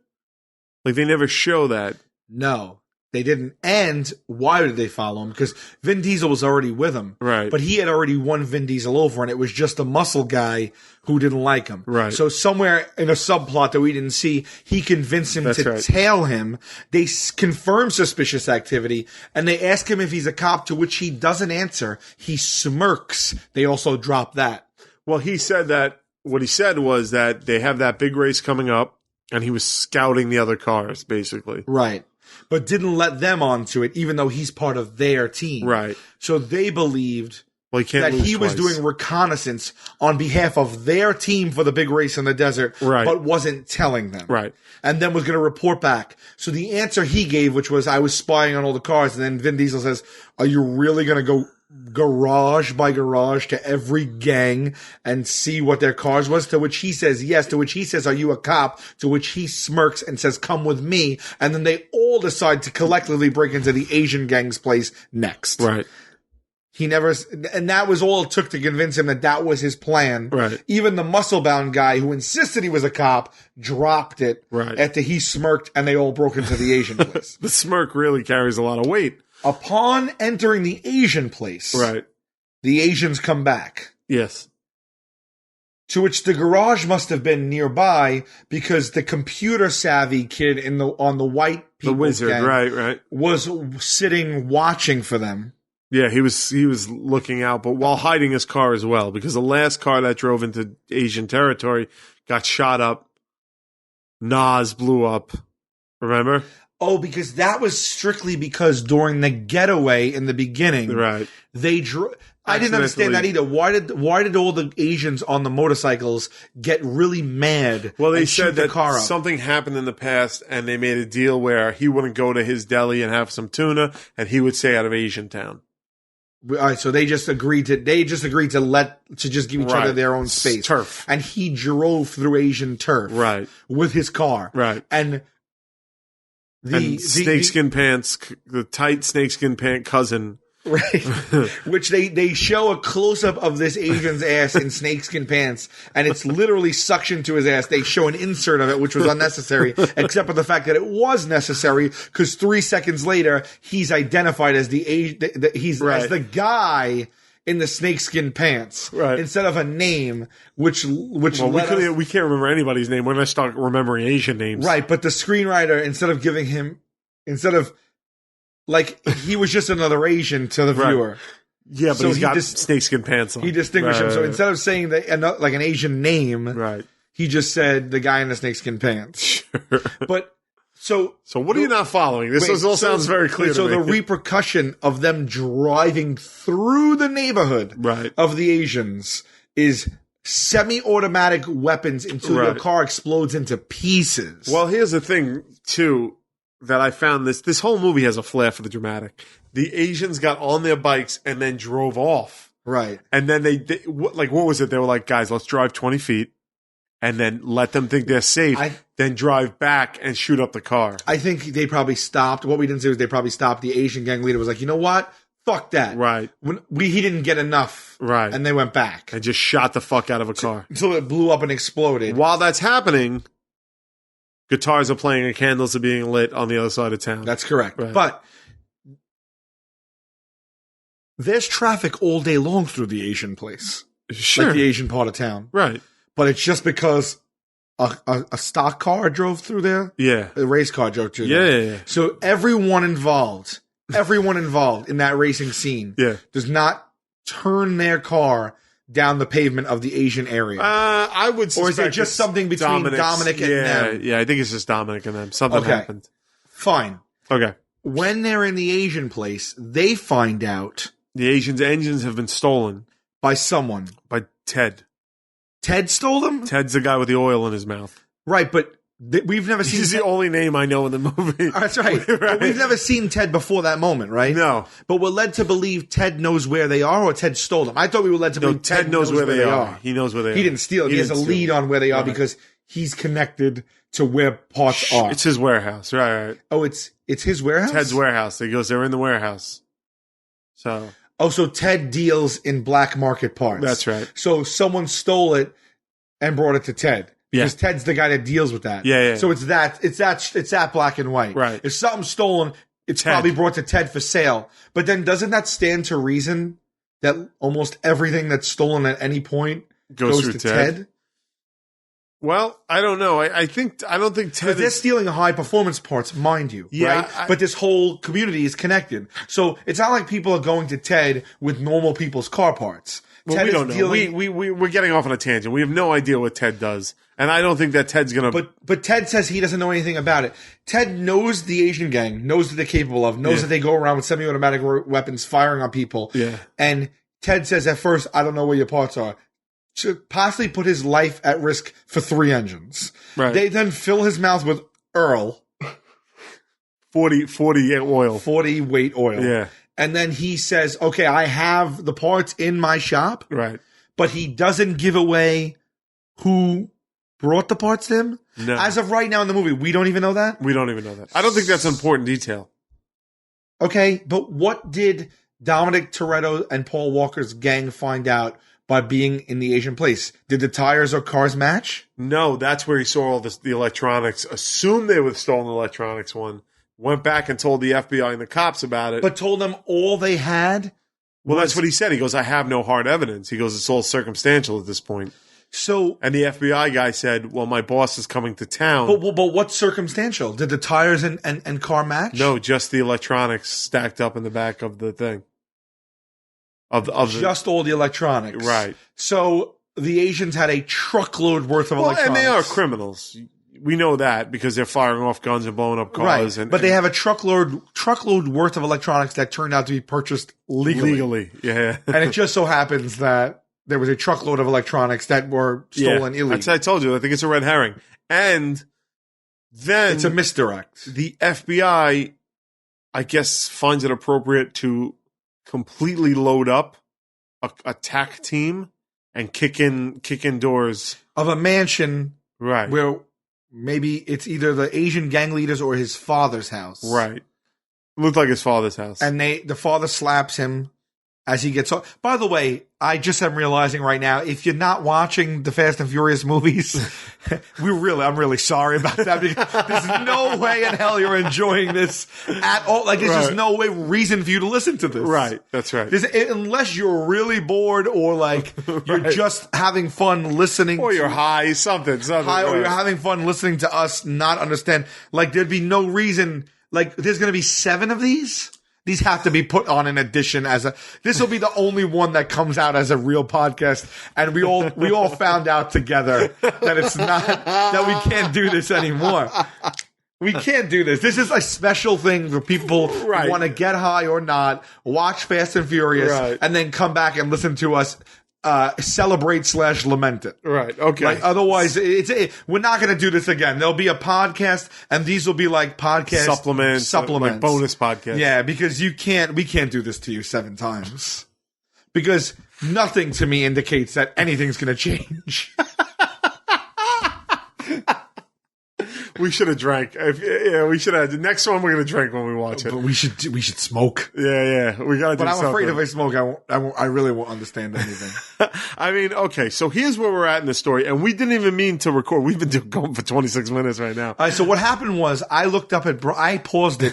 Like, they never show that. No, they didn't. And why did they follow him? Because Vin Diesel was already with him. Right. But he had already won Vin Diesel over, and it was just a muscle guy who didn't like him. Right. So somewhere in a subplot that we didn't see, he convinced him to tail him. They confirm suspicious activity, and they ask him if he's a cop, to which he doesn't answer. He smirks. They also drop that. Well, he said that, what he said was that they have that big race coming up, and he was scouting the other cars, basically. Right. But didn't let them onto it, even though he's part of their team. Right. So they believed that he was doing reconnaissance on behalf of their team for the big race in the desert, but wasn't telling them. Right. And then was going to report back. So the answer he gave, which was, I was spying on all the cars, and then Vin Diesel says, are you really going to go garage by garage to every gang and see what their cars was? To which he says yes. To which he says, are you a cop? To which he smirks and says, come with me. And then they all decide to collectively break into the Asian gang's place next. Right. He never, and that was all it took to convince him that was his plan. Right. Even the muscle-bound guy who insisted he was a cop dropped it after he smirked and they all broke into the Asian place. The smirk really carries a lot of weight. Upon entering the Asian place, the Asians come back. Yes. To which the garage must have been nearby, because the computer-savvy kid on the white people, the wizard, gang, was sitting watching for them. Yeah, he was looking out, but while hiding his car as well, because the last car that drove into Asian territory got shot up. Nas blew up. Remember? Oh, because that was strictly because during the getaway in the beginning, they I didn't understand that either. Why did all the Asians on the motorcycles get really mad? Well, they said that something happened in the past, and they made a deal where he wouldn't go to his deli and have some tuna, and he would stay out of Asian Town. All right, so they just agreed to just give each other their own space, turf, and he drove through Asian turf, with his car, and the snakeskin pants, the tight snakeskin pant cousin. Which they show a close up of this Asian's ass in snakeskin pants, and it's literally suctioned to his ass. They show an insert of it, which was unnecessary, except for the fact that it was necessary, because 3 seconds later he's identified as as the guy in the snakeskin pants, instead of a name, we can't remember anybody's name. We're gonna start remembering Asian names, But the screenwriter, like, he was just another Asian to the viewer. Yeah, but he's got snakeskin pants on. He distinguished him. So instead of saying like an Asian name, he just said the guy in the snakeskin pants. Sure. But so what are you not following? This sounds very clear. So the repercussion of them driving through the neighborhood of the Asians is semi-automatic weapons until your car explodes into pieces. Well, here's the thing too. That I found this whole movie has a flair for the dramatic. The Asians got on their bikes and then drove off. Right. And then what was it? They were like, guys, let's drive 20 feet and then let them think they're safe. Then drive back and shoot up the car. I think they probably stopped. What we didn't see was they probably stopped. The Asian gang leader was like, you know what? Fuck that. Right. He didn't get enough. Right. And they went back. And just shot the fuck out of a car. Until it blew up and exploded. While that's happening, guitars are playing and candles are being lit on the other side of town. That's correct. But there's traffic all day long through the Asian place. Sure. Like the Asian part of town. Right. But it's just because a stock car drove through there. Yeah. A race car drove through there. Yeah. So everyone involved in that racing scene does not turn their car down the pavement of the Asian area. I would suspect or is it just something between Dominic and them? Yeah, I think it's just Dominic and them. Something happened. Fine. Okay. When they're in the Asian place, they find out the Asians' engines have been stolen by someone. By Ted. Ted stole them? Ted's the guy with the oil in his mouth. Right, but we've never seen... He's the only name I know in the movie. That's right. But we've never seen Ted before that moment, right? No. But we're led to believe Ted knows where they are or Ted stole them. I thought we were led to believe Ted knows where they are. He knows where they are. He didn't steal it. He has a lead on where they are because he's connected to where parts are. It's his warehouse. Right. Oh, it's his warehouse? Ted's warehouse. He goes, they're in the warehouse. So... Oh, so Ted deals in black market parts. That's right. So someone stole it and brought it to Ted. Because Ted's the guy that deals with that. Yeah. So it's that black and white. Right. If something's stolen, it's probably brought to Ted for sale. But then doesn't that stand to reason that almost everything that's stolen at any point goes to Ted? Well, I don't know. I don't think Ted. They're stealing high performance parts, mind you. Yeah, right? But this whole community is connected, so it's not like people are going to Ted with normal people's car parts. Well, Ted we don't know. We're getting off on a tangent. We have no idea what Ted does, and I don't think that Ted's gonna. But Ted says he doesn't know anything about it. Ted knows the Asian gang, knows what they're capable of, knows that they go around with semi-automatic weapons firing on people. Yeah. And Ted says at first, "I don't know where your parts are." To possibly put his life at risk for 3 engines. Right. They then fill his mouth with Earl. 40 oil. 40 weight oil. Yeah. And then he says, okay, I have the parts in my shop. Right. But he doesn't give away who brought the parts to him. No. As of right now in the movie, we don't even know that? We don't even know that. I don't think that's an important detail. Okay, but what did Dominic Toretto and Paul Walker's gang find out by being in the Asian place? Did the tires or cars match? No, that's where he saw all the electronics. Assumed they were the stolen electronics one. Went back and told the FBI and the cops about it. But told them all they had? Well, that's what he said. He goes, I have no hard evidence. He goes, it's all circumstantial at this point. So, and the FBI guy said, well, my boss is coming to town. But what's circumstantial? Did the tires and car match? No, just the electronics stacked up in the back of the thing. Just all the electronics. Right. So the Asians had a truckload worth of electronics. And they are criminals. We know that because they're firing off guns and blowing up cars. Right. But they have a truckload worth of electronics that turned out to be purchased legally. Yeah. And it just so happens that there was a truckload of electronics that were stolen illegally. I told you. I think it's a red herring. And then it's a misdirect. The FBI, I guess, finds it appropriate to completely load up a attack team and kick in doors of a mansion, right? Where maybe it's either the Asian gang leaders or his father's house, right? It looked like his father's house, and the father slaps him as he gets off. By the way, I just am realizing right now, if you're not watching the Fast and Furious movies, I'm really sorry about that, because there's no way in hell you're enjoying this at all. Like, there's just no reason for you to listen to this. Right. That's right. Unless you're really bored or like you're just having fun listening. Or you're high, something. High, or you're having fun listening to us not understand. Like, there'd be no reason. Like, there's going to be 7 of these. These have to be put on an edition this will be the only one that comes out as a real podcast. And we all found out together that it's not, that we can't do this anymore. We can't do this. This is a special thing for people who want to get high or not, watch Fast and Furious, and then come back and listen to us celebrate / lament it. Right. Okay. Like, otherwise, we're not going to do this again. There'll be a podcast, and these will be like podcast supplements, like bonus podcasts. Yeah, because we can't do this to you 7 times. Because nothing to me indicates that anything's going to change. We should have drank. We should have. The next one we're gonna drink when we watch it. But we should smoke. Yeah. We gotta do something. But I'm afraid if I smoke, I really won't understand anything. I mean, okay. So here's where we're at in the story, and we didn't even mean to record. We've been going for 26 minutes right now. All right. So what happened was I looked up I paused it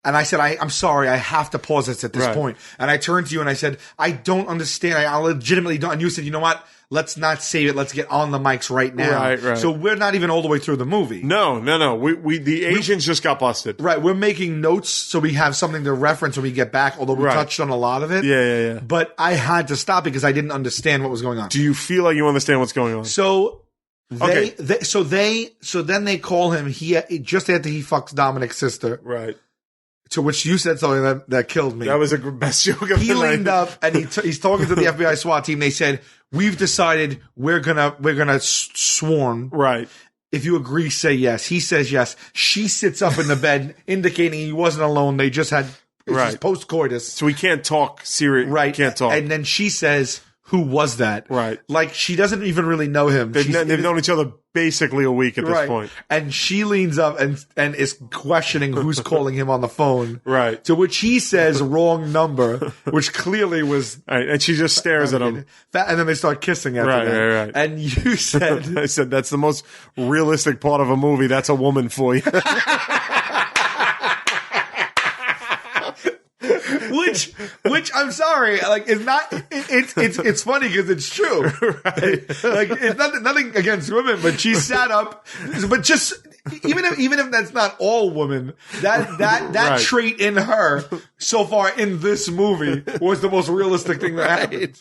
And I said, I'm sorry, I have to pause this at this Right. point. And I turned to you and I said, I don't understand. I legitimately don't. And you said, you know what? Let's not save it. Let's get on the mics right now. Right. So we're not even all the way through the movie. No. The Asians just got busted. Right. We're making notes so we have something to reference when we get back, although we Right. touched on a lot of it. Yeah. But I had to stop because I didn't understand what was going on. Do you feel like you understand what's going on? So Okay. so then they call him just after he fucks Dominic's sister, Right. to which you said something that killed me. That was the best joke of He the night. leaned up and he's talking to the FBI SWAT team. They said, "We've decided we're gonna swarm. Right. If you agree, say yes." He says yes. She sits up in the bed, indicating he wasn't alone. They just had Right. post coitus. So we can't talk serious. Right. Can't talk. And then she says, "Who was that?" Right. Like she doesn't even really know him. They've known each other basically a week at this point. And she leans up and is questioning who's calling him on the phone. Right. To which he says wrong number, which clearly was. Right. And she just stares at him. And then they start kissing after that. Right. And you said, I said, that's the most realistic part of a movie. That's a woman for you. which I'm sorry, like it's not. It's funny because it's true. Right. Like it's nothing against women, but she sat up. But just even if that's not all women, that Right. trait in her so far in this movie was the most realistic thing that happened.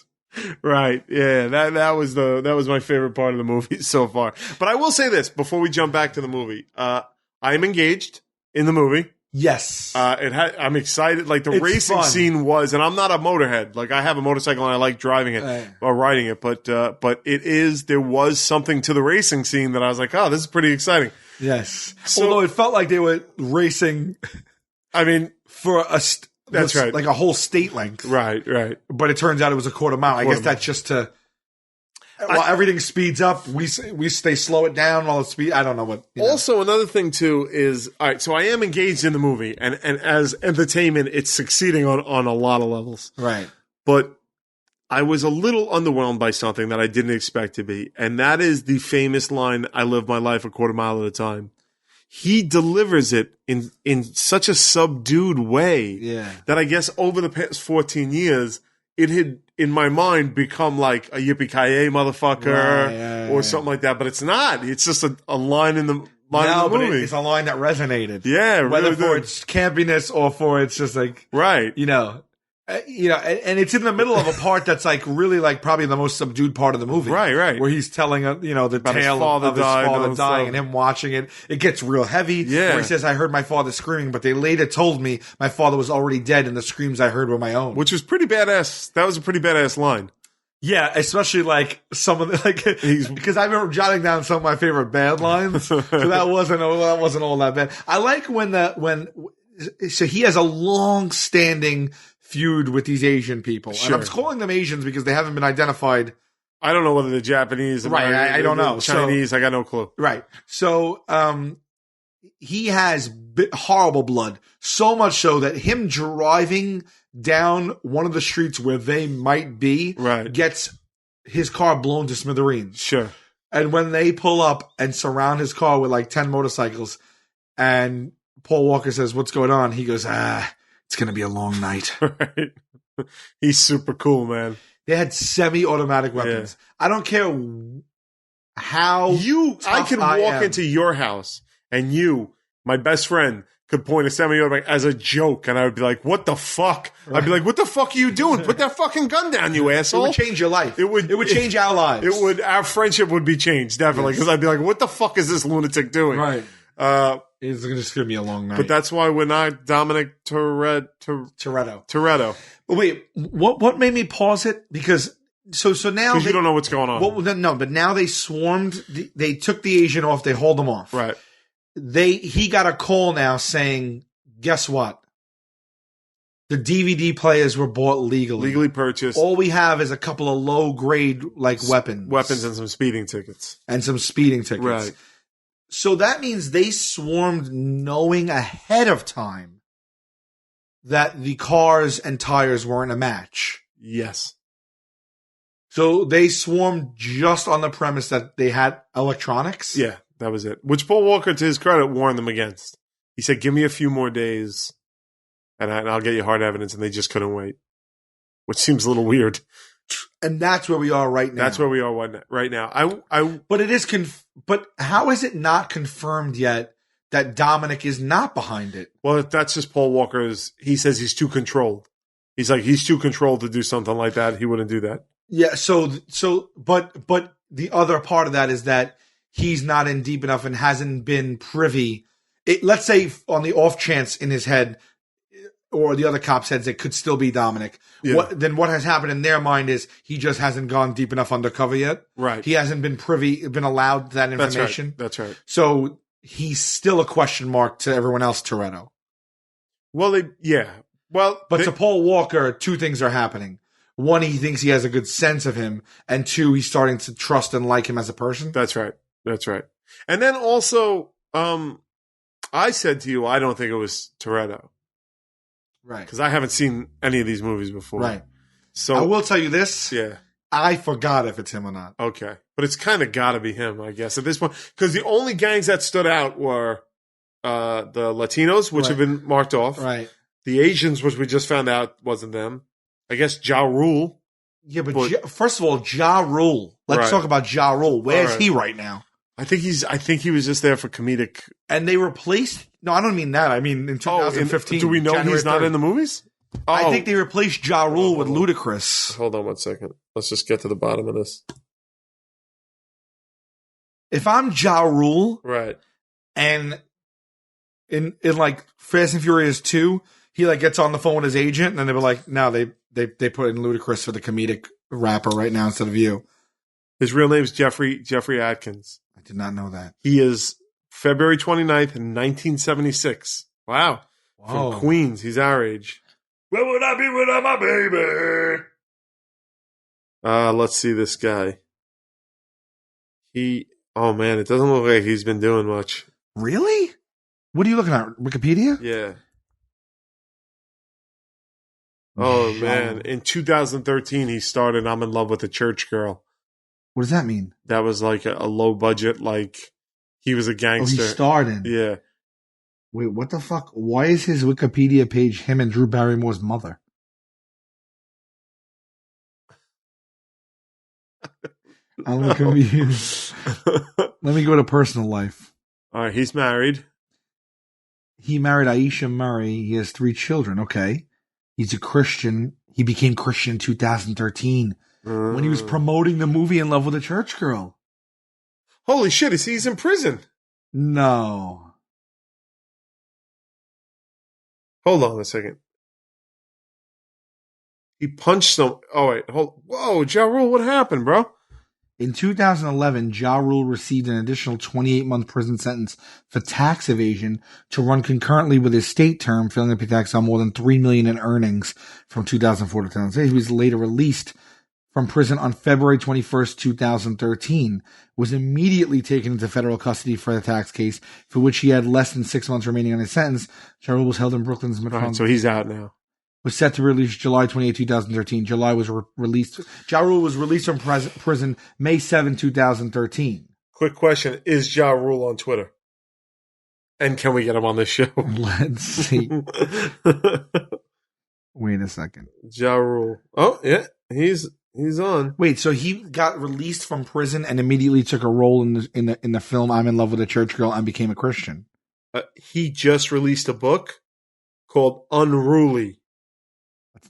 Right. Yeah. That was my favorite part of the movie so far. But I will say this before we jump back to the movie. I am engaged in the movie. Yes. I'm excited. Like the It's racing fun. scene was, and I'm not a motorhead. Like I have a motorcycle and I like driving it Right. or riding it. But there was something to the racing scene that I was like, oh, this is pretty exciting. Yes. So- Although it felt like they were racing I mean, for That's right. like a whole state length. right. But it turns out it was a quarter mile. I guess that's just to. While everything speeds up, we slow it down while it speed. I don't know what. You know. Also, another thing too is, all right, so I am engaged in the movie, and as entertainment, it's succeeding on a lot of levels. Right. But I was a little underwhelmed by something that I didn't expect to be, and that is the famous line, "I live my life a quarter mile at a time." He delivers it in such a subdued way Yeah. that I guess over the past 14 years, it had, in my mind, become like a yippee-ki-yay motherfucker Right, yeah, or something like that. But it's not. It's just a line in the line No, of the but movie. it's a line that resonated. Yeah, Whether really for did. its campiness or for its just like, Right. and it's in the middle of a part that's like really like probably the most subdued part of the movie. Right. Where he's telling, the About his tale father of his died father and dying stuff. and him watching it. It gets real heavy. Yeah. Where he says, "I heard my father screaming, but they later told me my father was already dead and the screams I heard were my own." Which was pretty badass. That was a pretty badass line. Yeah, especially like some of the because I've been jotting down some of my favorite bad lines, so that wasn't all that bad. I like so he has a long-standing feud with these Asian people, Sure. and I'm calling them Asians because they haven't been identified. I don't know whether they're Japanese, Right, I don't know. Chinese. I got no clue. Right. So he has horrible blood, so much so that him driving down one of the streets where they might be Right. gets his car blown to smithereens. Sure. And when they pull up and surround his car with like 10 motorcycles, and Paul Walker says, "What's going on?" He goes, "It's going to be a long night." Right. He's super cool, man. They had semi-automatic weapons. I don't care how I tough could I walk am. into your house and you, my best friend, could point a semi-automatic as a joke, and I would be like, "What the fuck?" Right. I'd be like, "What the fuck are you doing? Put that fucking gun down, you It asshole!" would change your life. It would change our lives. It would. Our friendship would be changed definitely because I'd be like, "What the fuck is this lunatic doing?" Right. Uh, It's just going to be a long night. but that's why we're not Dominic Toretto. Toretto, But wait, what made me pause it? Because so now because you don't know what's going on. no, but now they swarmed. They took the Asian off. They hauled him off. Right. He got a call now saying, "Guess what? The DVD players were bought legally. Legally purchased All we have is a couple of low grade weapons and some speeding tickets. and some speeding tickets." Right. So that means they swarmed knowing ahead of time that the cars and tires weren't a match. Yes. So they swarmed just on the premise that they had electronics. Yeah, that was it. Which Paul Walker, to his credit, warned them against. He said, "Give me a few more days. and I'll get you hard evidence, and they just couldn't wait, which seems a little weird. And that's where we are right now. That's where we are right now. But it is but how is it not confirmed yet that Dominic is not behind it? Well, that's just Paul Walker's. He says he's too controlled. He's like, he's too controlled to do something like that. He wouldn't do that. Yeah. But the other part of that is that he's not in deep enough and hasn't been privy. Let's say on the off chance in his head, or the other cop's heads, it could still be Dominic. Yeah. Then what has happened in their mind is he just hasn't gone deep enough undercover yet. Right. He hasn't been allowed that information. That's right. So he's still a question mark to everyone else, Toretto. Well, but to Paul Walker, two things are happening. One, he thinks he has a good sense of him, and two, he's starting to trust and like him as a person. That's right. And then also, I said to you, I don't think it was Toretto. Right. Because I haven't seen any of these movies before. Right. So I will tell you this. Yeah. I forgot if it's him or not. Okay. But it's kind of got to be him, I guess, at this point. Because the only gangs that stood out were the Latinos, which have been marked off. Right. The Asians, which we just found out wasn't them. I guess Ja Rule. Yeah, but first of all, Ja Rule. Let's talk about Ja Rule. Where's he right now? I think he was just there for comedic. And they replaced. No, I don't mean that. I mean in 2015. Do we know January he's not 3rd. in the movies? Oh. I think they replaced Ja Rule with Ludacris. Hold on 1 second. Let's just get to the bottom of this. If I'm Ja Rule, right, and in like Fast and Furious 2, he like gets on the phone with his agent, and then they were like, "No, they put in Ludacris for the comedic rapper right now instead of you." His real name is Jeffrey Atkins. I did not know that. He is February 29th, 1976. Wow. From Queens. He's our age. Where would I be without my baby? Let's see this guy. Oh man, it doesn't look like he's been doing much. Really? What are you looking at? Wikipedia? Yeah. Oh man, in 2013 he started I'm in Love with a Church Girl. What does that mean? That was like a low budget, like he was a gangster. Oh, he starred in. Yeah. Wait, what the fuck? Why is his Wikipedia page him and Drew Barrymore's mother? I'm confused. Let me go to personal life. All right, he's married. He married Aisha Murray. He has 3 children. Okay. He's a Christian. He became Christian in 2013 when he was promoting the movie In Love with a Church Girl. Holy shit, he's in prison. No. Hold on a second. He punched some. Oh, wait. Whoa, Ja Rule, what happened, bro? In 2011, Ja Rule received an additional 28-month prison sentence for tax evasion to run concurrently with his state term, failing to pay tax on more than $3 million in earnings from 2004 to 2006. He was later released from prison on February 21st, 2013, was immediately taken into federal custody for a tax case for which he had less than 6 months remaining on his sentence. Ja Rule was held in Brooklyn's Midtown. Right, so he's out now. Was set to release July 28, 2013. July was released. Ja Rule was released from prison May 7, 2013. Quick question. Is Ja Rule on Twitter? And can we get him on this show? Let's see. Wait a second. Ja Rule. Oh, yeah. He's on. Wait, so he got released from prison and immediately took a role in the film I'm in Love with a Church Girl and became a Christian. He just released a book called Unruly.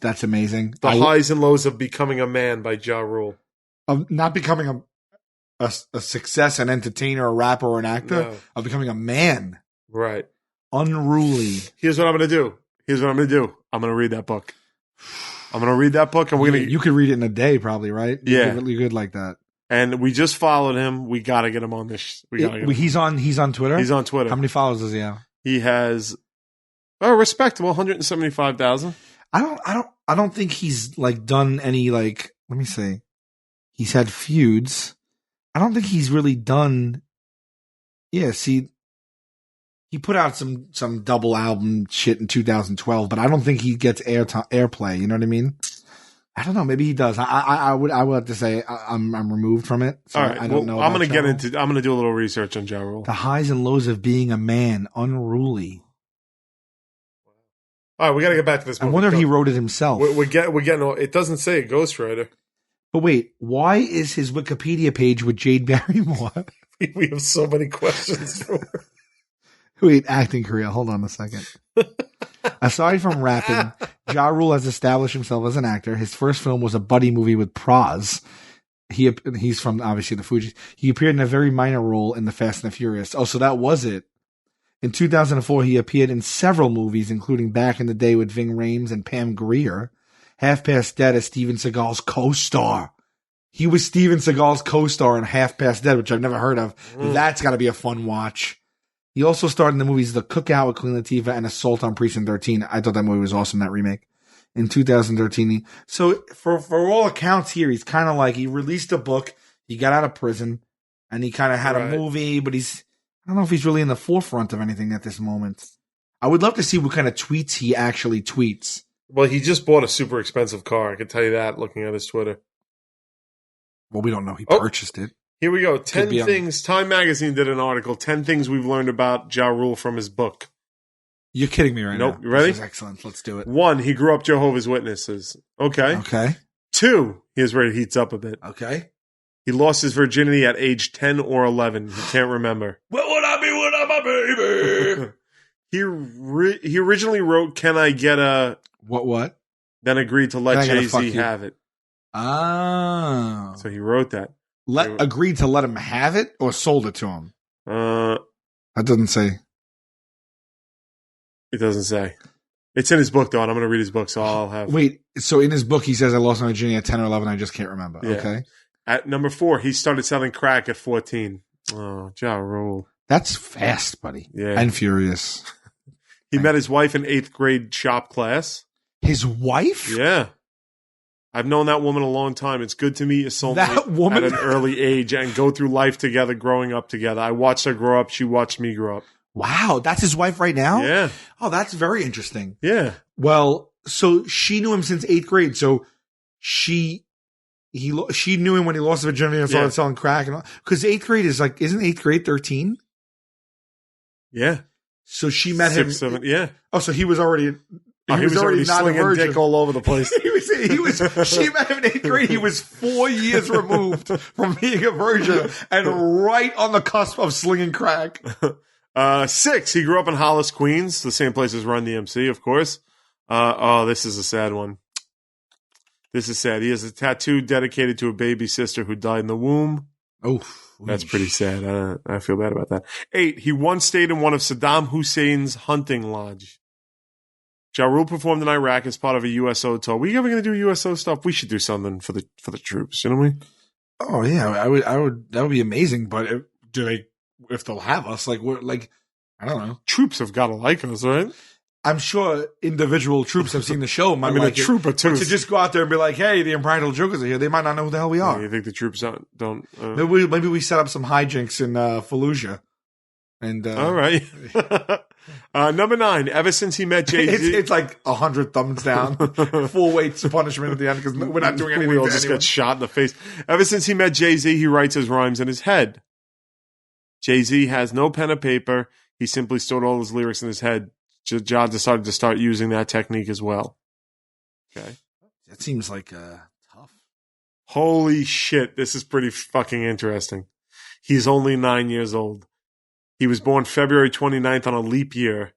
That's amazing. The highs and lows of becoming a man by Ja Rule. Of not becoming a success, an entertainer, a rapper, or an actor. No. Of becoming a man. Right. Unruly. Here's what I'm going to do. I'm going to read that book. I'm going to read that book, and we're going to. You could read it in a day, probably, right? Yeah. You're really good like that. And we just followed him. We got to get him on this. He's on Twitter. He's on Twitter. How many followers does he have? He has a respectable 175,000. I don't think he's like done any like. Let me see. He's had feuds. I don't think he's really done. Yeah. See. He put out some double album shit in 2012, but I don't think he gets airplay. You know what I mean? I don't know. Maybe he does. I would have to say I'm removed from it. So all right. I don't know. I'm going to I'm going to do a little research on Ja Rule. The highs and lows of being a man, unruly. All right, we got to get back to this I movie. wonder if he wrote it himself. We're getting. It doesn't say a ghostwriter. But wait, why is his Wikipedia page with Jade Barrymore? We have so many questions for her. Wait, acting career. Hold on a second. Aside from rapping, Ja Rule has established himself as an actor. His first film was a buddy movie with Praz. He's from, obviously, the Fugees. He appeared in a very minor role in The Fast and the Furious. Oh, so that was it. In 2004, he appeared in several movies, including Back in the Day with Ving Rhames and Pam Grier. Half Past Dead as Steven Seagal's co-star. He was Steven Seagal's co-star in Half Past Dead, which I've never heard of. That's got to be a fun watch. He also starred in the movies The Cookout with Queen Latifah and Assault on Precinct 13. I thought that movie was awesome, that remake. In 2013. So for all accounts here, he's kind of like, he released a book, he got out of prison, and he kind of had a movie, but I don't know if he's really in the forefront of anything at this moment. I would love to see what kind of tweets he actually tweets. Well, he just bought a super expensive car. I can tell you that looking at his Twitter. Well, we don't know. He purchased it. Here we go. 10 things. Time Magazine did an article. 10 things we've learned about Ja Rule from his book. You're kidding me right now. Nope. You ready? This is excellent. Let's do it. 1, he grew up Jehovah's Witnesses. Okay. Okay. 2, here's where it heats up a bit. Okay. He lost his virginity at age 10 or 11. He can't remember. What would I be without my baby? He originally wrote, "Can I get a..." What? Then agreed to let Jay-Z have it. Oh. So he wrote that. Agreed to let him have it or sold it to him? That doesn't say. It doesn't say. It's in his book, though, and I'm going to read his book, so I'll have... Wait, so in his book, he says, I lost my virginity at 10 or 11, I just can't remember. Yeah. Okay. At number 4, he started selling crack at 14. Oh, Ja Rule. That's fast, buddy. Yeah. And furious. He met his wife in 8th grade shop class. His wife? Yeah. I've known that woman a long time. It's good to meet a soulmate at an early age and go through life together, growing up together. I watched her grow up. She watched me grow up. Wow, that's his wife right now? Yeah. Oh, that's very interesting. Yeah. Well, so she knew him since 8th grade. So she knew him when he lost his virginity and started selling crack and all. Because 8th grade is like, isn't 8th grade 13? Yeah. So she met 6, him. 7, yeah. Oh, so he was already. He was already not slinging a virgin. Dick all over the place. She met him in 8th grade. He was 4 years removed from being a virgin and right on the cusp of slinging crack. 6, he grew up in Hollis, Queens, the same place as Run DMC, of course. This is a sad one. This is sad. He has a tattoo dedicated to a baby sister who died in the womb. Oh, that's pretty sad. I feel bad about that. 8, he once stayed in one of Saddam Hussein's hunting lodge. Ja Rule performed in Iraq as part of a USO tour. We ever going to do USO stuff? We should do something for the troops. You know what I mean? Oh yeah, I would. That would be amazing. But if they'll have us, I don't know. Troops have got to like us, right? I'm sure individual troops have seen the show. I mean, a troop or two. But to just go out there and be like, "Hey, the Impractical Jokers are here," they might not know who the hell we are. You think the troops don't? Maybe we set up some hijinks in Fallujah. And all right. Number 9. Ever since he met Jay-Z, it's like 100 thumbs down, full weight punishment at the end because we're not doing anything. We all just got shot in the face. Ever since he met Jay-Z, he writes his rhymes in his head. Jay-Z has no pen or paper. He simply stored all his lyrics in his head. Ja decided to start using that technique as well. Okay, that seems like tough. Holy shit! This is pretty fucking interesting. He's only 9 years old. He was born February 29th on a leap year.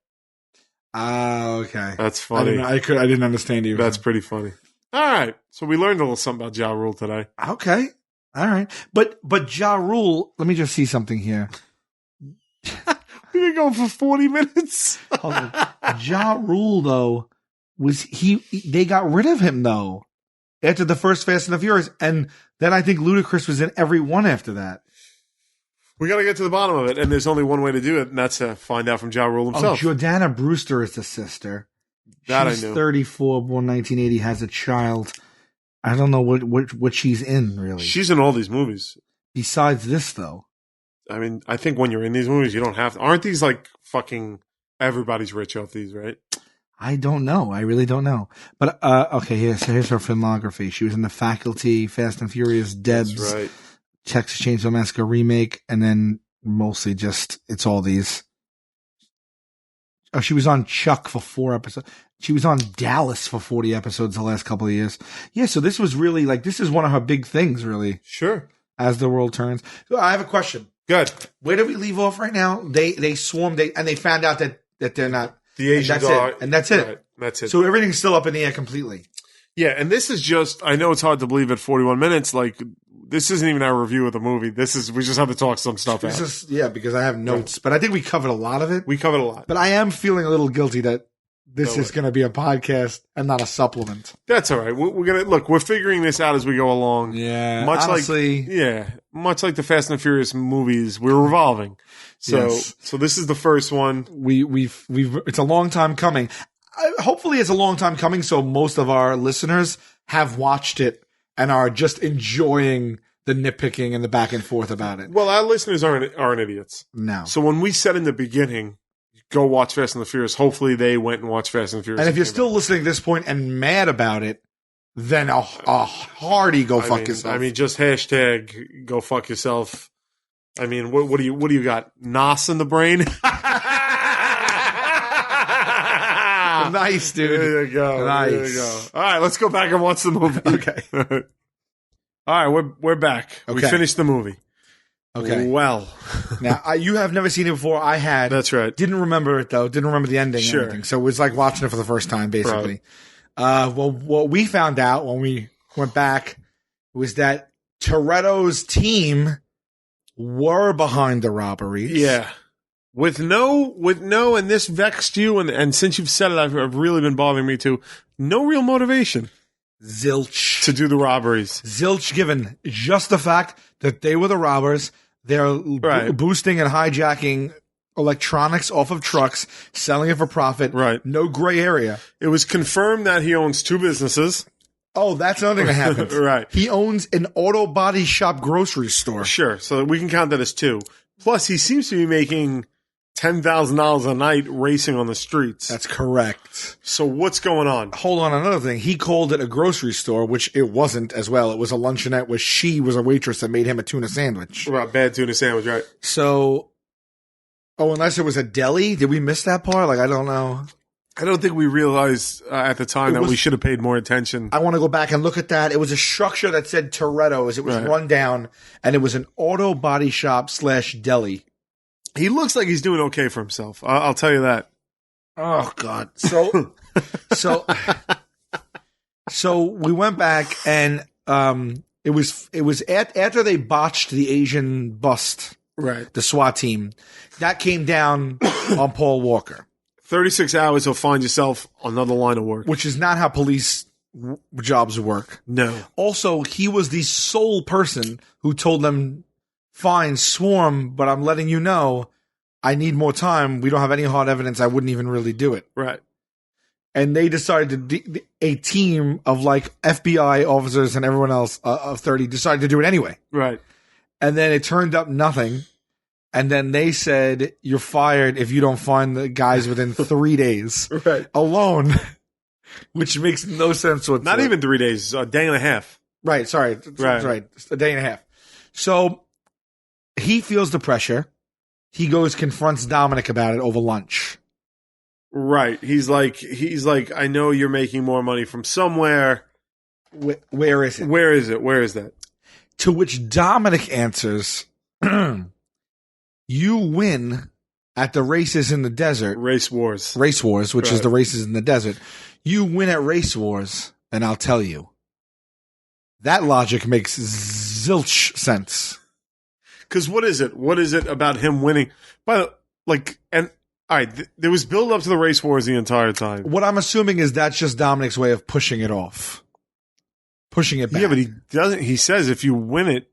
Okay. That's funny. I didn't understand you. That's pretty funny. All right. So we learned a little something about Ja Rule today. Okay. All right. But Ja Rule, let me just see something here. We've been going for 40 minutes. Ja Rule, though, they got rid of him, though, after the first Fast and the Furious. And then I think Ludacris was in every one after that. We got to get to the bottom of it, and there's only one way to do it, and that's to find out from Ja Rule himself. Oh, Jordana Brewster is the sister. She's I knew. 34, born 1980, has a child. I don't know what she's in, really. She's in all these movies. Besides this, though. I mean, I think when you're in these movies, you don't have to. Aren't these like fucking everybody's rich off these, right? I don't know. I really don't know. But, okay, here's her filmography. She was in The Faculty, Fast and Furious, Debs. That's right. Texas Chainsaw Massacre remake, and then mostly just it's all these. Oh, she was on Chuck for 4 episodes. She was on Dallas for 40 episodes the last couple of years. Yeah, so this was really like, this is one of her big things, really, Sure. as the world turns. So I have a question. Good. Where do we leave off right now? They swarmed, and they found out that they're not. The Asians are. And that's it. Right, that's it. So everything's still up in the air completely. Yeah, and this is just, I know it's hard to believe at 41 minutes, like, this isn't even our review of the movie. We just have to talk some stuff out. Because I have notes, but I think we covered a lot of it. We covered a lot. But I am feeling a little guilty that this is going to be a podcast and not a supplement. That's all right. We're going to, look, we're figuring this out as we go along. Yeah. Honestly, much like the Fast and the Furious movies, we're revolving. So this is the first one. We've it's a long time coming. Hopefully it's a long time coming, so most of our listeners have watched it and are just enjoying the nitpicking and the back and forth about it. Well, our listeners aren't idiots. No. So when we said in the beginning, go watch Fast and the Furious, hopefully they went and watched Fast and the Furious. And if you're still listening at this point and mad about it, then a hearty go fuck yourself. I mean, just hashtag go fuck yourself. I mean, what do you got? Nos in the brain? Nice, dude. There you go. Nice. There you go. All right, let's go back and watch the movie. Okay. All right, we're back. Okay. We finished the movie. Okay. Well, now you have never seen it before. I had. That's right. Didn't remember it though. Didn't remember the ending. Sure. Or anything. So it was like watching it for the first time, basically. Well, what we found out when we went back was that Toretto's team were behind the robberies. yeah. With no, and this vexed you, and since you've said it, I've really been bothering me too. No real motivation Zilch. to do the robberies. Zilch given. Just the fact that they were the robbers. They're Right. boosting and hijacking electronics off of trucks, selling it for profit. Right. No gray area. It was confirmed that he owns 2 businesses. Oh, that's another thing that happened. Right. He owns an auto body shop grocery store. Sure. So we can count that as 2. Plus, he seems to be making $10,000 a night racing on the streets. That's correct. So what's going on? Hold on, another thing. He called it a grocery store, which it wasn't as well. It was a luncheonette where she was a waitress that made him a tuna sandwich. About bad tuna sandwich, right? So, unless it was a deli? Did we miss that part? Like, I don't know. I don't think we realized at the time that we should have paid more attention. I want to go back and look at that. It was a structure that said Toretto's. It was Right. run down, and it was an auto body shop / deli. He looks like he's doing okay for himself. I'll tell you that. Oh God! So we went back, and it was after they botched the Asian bust, Right. the SWAT team, that came down on Paul Walker, 36 hours, he'll find yourself another line of work. which is not how police jobs work. No. Also, he was the sole person who told them, "Fine, swarm, but I'm letting you know, I need more time. We don't have any hard evidence. I wouldn't even really do it." Right. And they decided to, a team of like FBI officers and everyone else of 30 decided to do it anyway. Right. And then it turned up nothing. And then they said, "You're fired if you don't find the guys within 3 days Right. alone," which makes no sense whatsoever. Not even 3 days, a day and a half. Right. Sorry. That's right. A day and a half. So he feels the pressure. He goes, confronts Dominic about it over lunch. Right. He's like, I know you're making more money from somewhere. Where is it? Where is it? Where is that? To which Dominic answers, "You win at the races in the desert, Race wars. Race Wars, which is Right. the races in the desert. You win at Race Wars, and I'll tell you." That logic makes zilch sense. Because what is it? What is it about him winning? But like, and all right, there was build up to the race wars the entire time. What I'm assuming is that's just Dominic's way of pushing it off. Pushing it back. Yeah, but he doesn't. He says if you win it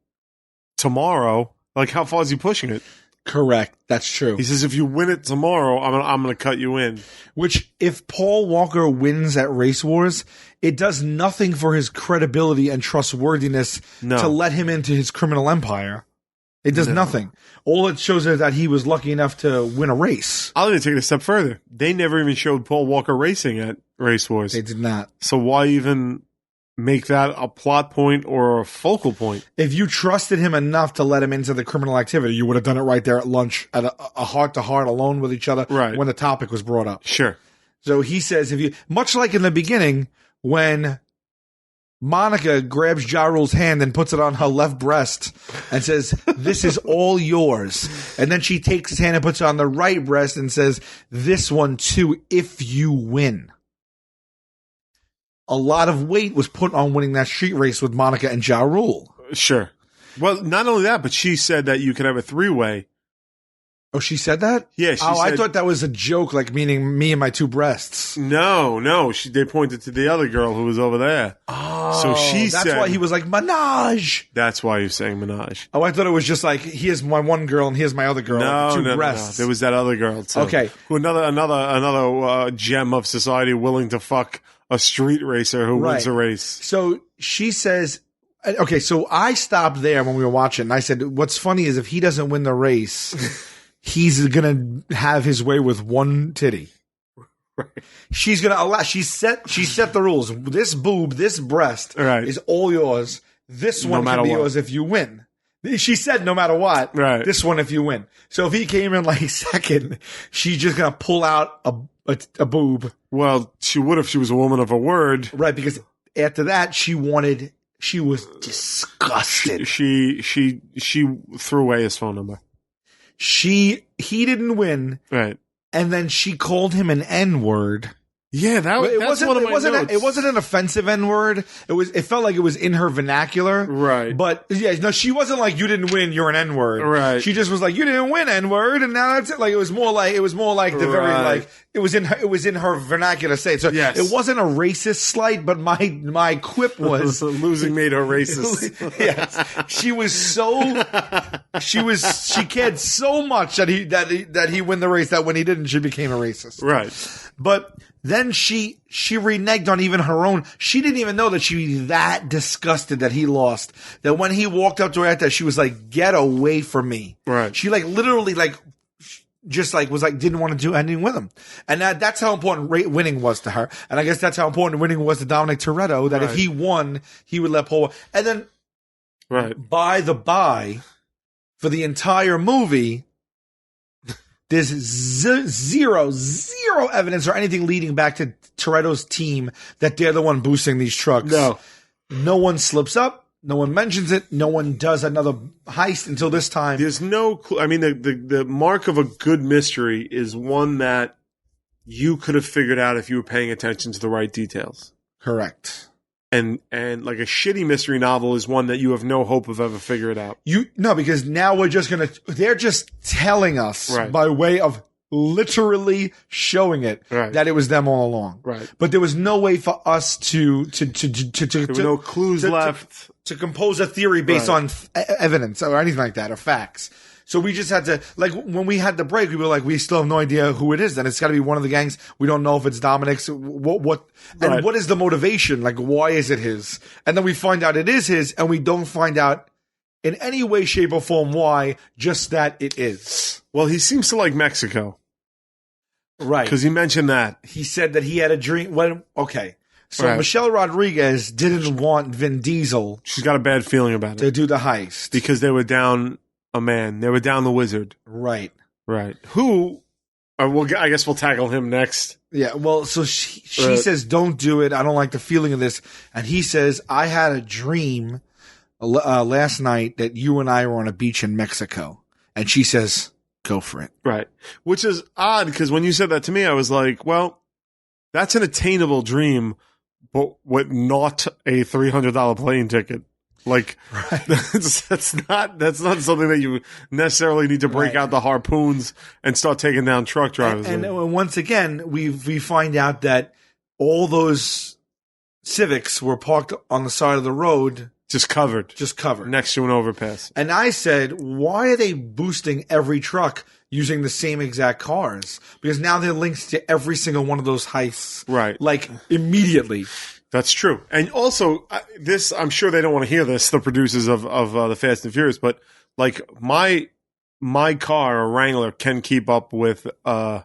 tomorrow, like how far is he pushing it? Correct. That's true. He says if you win it tomorrow, I'm gonna cut you in. Which, if Paul Walker wins at Race Wars, it does nothing for his credibility and trustworthiness No. to let him into his criminal empire. It does nothing. All it shows is that he was lucky enough to win a race. I'll even take it a step further. They never even showed Paul Walker racing at Race Wars. They did not. So why even make that a plot point or a focal point. If you trusted him enough to let him into the criminal activity, you would have done it right there at lunch, at a heart-to-heart alone with each other Right. when the topic was brought up. Sure. So he says, if you, much like in the beginning, when Monica grabs Ja Rule's hand and puts it on her left breast and says, "This is all yours." And then she takes his hand and puts it on the right breast and says, "This one too, if you win." A lot of weight was put on winning that street race with Monica and Ja Rule. Sure. Well, not only that, but she said that you could have a 3-way. Oh, she said that? Yeah. She I said, thought that was a joke, like meaning me and my two breasts. No. They pointed to the other girl who was over there. Oh, So she that's said- why he was like, Minaj. That's why you're saying Minaj. Oh, I thought it was just like, here's my one girl and here's my other girl. like two breasts. There was that other girl too. Okay. Who another gem of society willing to fuck a street racer who wins Right. a race. So she says, okay, so I stopped there when we were watching. And I said, what's funny is if he doesn't win the race, he's going to have his way with one titty. Right. She's going to allow, she set the rules. This boob, this breast Right. is all yours. This one matter can be what. yours if you win. She said no matter what. Right. This one if you win. So if he came in like second, she's just going to pull out a boob. Well, she would if she was a woman of her word. Right, because after that, she was disgusted. She threw away his phone number. He didn't win, Right. and then she called him an N-word. Yeah, that's one of my notes. It wasn't an offensive N-word. It felt like it was in her vernacular. Right. But yeah, no, she wasn't like, you didn't win, you're an N-word. Right. She just was like, you didn't win, N-word, and now that's it. Like it was more like the very Right. like it was in her vernacular state. So Yes. it wasn't a racist slight, but my quip was losing made her racist. yes. She cared so much that he win the race that when he didn't, she became a racist. Right. But then she reneged on even her own. She didn't even know that she was that disgusted that he lost. That when he walked up to her after, she was like, "Get away from me." Right. She like literally like just like was like didn't want to do anything with him. And that's how important winning was to her. And I guess that's how important winning was to Dominic Toretto, that if Right. he won, he would let Paul. And then Right. by the by, for the entire movie, there's zero evidence or anything leading back to Toretto's team that they're the one boosting these trucks. No one slips up. No one mentions it. No one does another heist until this time. There's no clue. I mean, the mark of a good mystery is one that you could have figured out if you were paying attention to the right details. Correct. And like a shitty mystery novel is one that you have no hope of ever figuring it out. Because now they're just telling us Right. by way of literally showing it Right. that it was them all along. Right. But there was no way for us to There were no clues left. to compose a theory based Right. on evidence or anything like that or facts. So we just had to, like, when we had the break, we were like, we still have no idea who it is. Then it's got to be one of the gangs. We don't know if it's Dominic's. What Right. what is the motivation? Like, why is it his? And then we find out it is his, and we don't find out in any way, shape, or form why. Just that it is. Well, he seems to like Mexico Right. because he mentioned that. He said that he had a dream. Okay. So Right. Michelle Rodriguez didn't want Vin Diesel She's got a bad feeling about to it do the heist. because they were down a man. They were down the wizard. Right. Right. Who? I guess we'll tackle him next. Yeah, well, so she Right. says, "Don't do it. I don't like the feeling of this." And he says, "I had a dream last night that you and I were on a beach in Mexico." And she says, "Go for it." Right. Which is odd because when you said that to me, I was like, well, that's an attainable dream, but with not a $300 plane ticket. Like, that's not something that you necessarily need to break Right. out the harpoons and start taking down truck drivers. And with. once again, we find out that all those Civics were parked on the side of the road, Just covered. just covered. Next to an overpass. And I said, why are they boosting every truck using the same exact cars? Because now they're linked to every single one of those heists. Right. Like, immediately. That's true. And also, I'm sure they don't want to hear this, the producers of the Fast and Furious, but like my car, a Wrangler, can keep up with a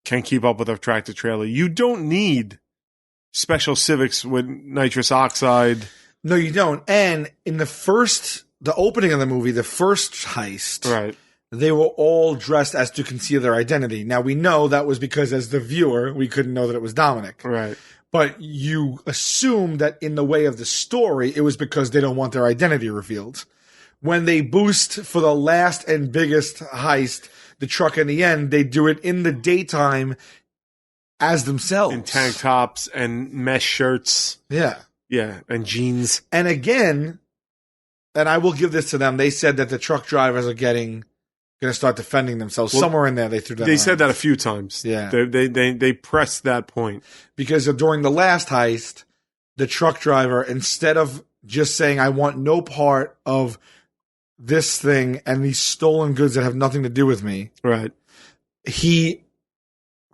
tractor trailer. You don't need special civics with nitrous oxide. No, you don't. And in the opening of the movie, the first heist, Right. they were all dressed as to conceal their identity. Now, we know that was because as the viewer, we couldn't know that it was Dominic. Right. But you assume that in the way of the story, it was because they don't want their identity revealed. When they boost for the last and biggest heist, the truck in the end, they do it in the daytime as themselves. In tank tops and mesh shirts. Yeah. Yeah. And jeans. And again, and I will give this to them, they said that the truck drivers are going to start defending themselves. Well, somewhere in there, they threw that They around. said that a few times. Yeah. They pressed that point. Because during the last heist, the truck driver, instead of just saying, I want no part of this thing and these stolen goods that have nothing to do with me, Right. he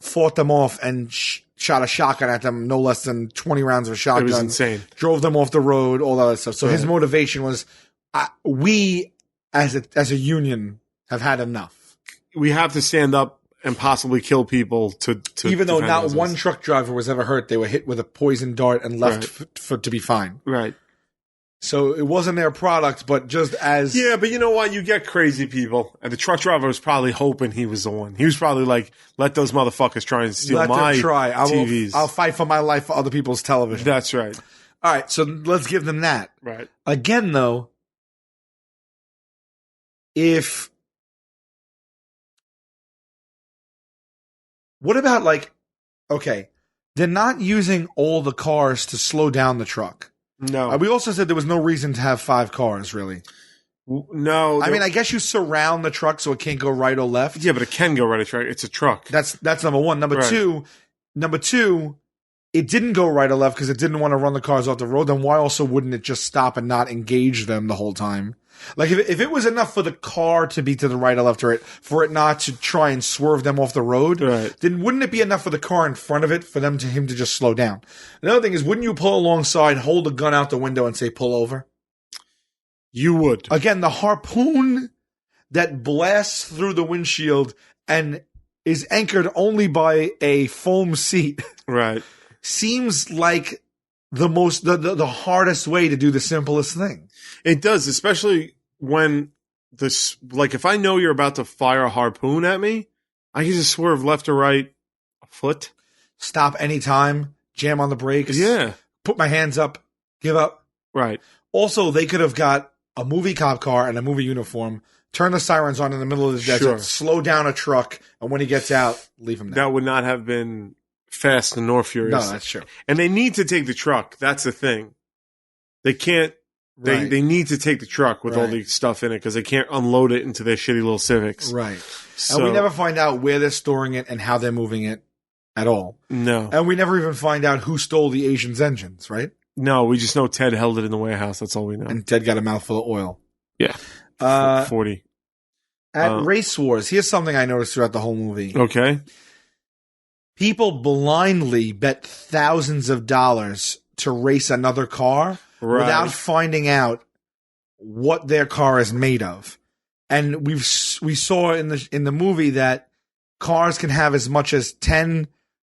fought them off and shot a shotgun at them, no less than 20 rounds of a shotgun. It was insane. Drove them off the road, all that other stuff. So his Right. motivation was, we as a union have had enough. We have to stand up and possibly kill people to Even though defend not ourselves. one truck driver was ever hurt, they were hit with a poison dart and left to be fine. Right. So it wasn't their product, but just as Yeah, but you know what? You get crazy people. And the truck driver was probably hoping he was the one. He was probably like, let those motherfuckers try and steal let my them try. TVs. I'll fight for my life for other people's television. That's right. All right, so let's give them that. Right. Again, though, what about okay, they're not using all the cars to slow down the truck. No. We also said there was no reason to have 5 cars, really. No. I mean, I guess you surround the truck so it can't go right or left. Yeah, but it can go right. It's a truck. That's number one. Number Right. two, it didn't go right or left because it didn't want to run the cars off the road. Then why also wouldn't it just stop and not engage them the whole time? Like if it was enough for the car to be to the right or left, or for it not to try and swerve them off the road, Right. then wouldn't it be enough for the car in front of it for him to just slow down? Another thing is, wouldn't you pull alongside, hold a gun out the window, and say pull over? You would. Again, the harpoon that blasts through the windshield and is anchored only by a foam seat Right. seems like the hardest way to do the simplest thing. It does, especially when if I know you're about to fire a harpoon at me, I can just swerve left or right a foot. Stop anytime, jam on the brakes, Yeah. put my hands up, give up. Right. Also, they could have got a movie cop car and a movie uniform, turn the sirens on in the middle of the desert, Sure. slow down a truck, and when he gets out, leave him there. That would not have been fast and nor furious. No, that's true. And they need to take the truck. That's the thing. They can't. Right. They need to take the truck with all Right. the stuff in it because they can't unload it into their shitty little Civics. Right. So, And we never find out where they're storing it and how they're moving it at all. No. And we never even find out who stole the Asian's engines, right? No, we just know Ted held it in the warehouse. That's all we know. And Ted got a mouthful of oil. Yeah. 40. At Race Wars, here's something I noticed throughout the whole movie. Okay. People blindly bet thousands of dollars to race another car Right. without finding out what their car is made of. And we saw in the movie that cars can have as much as $10,000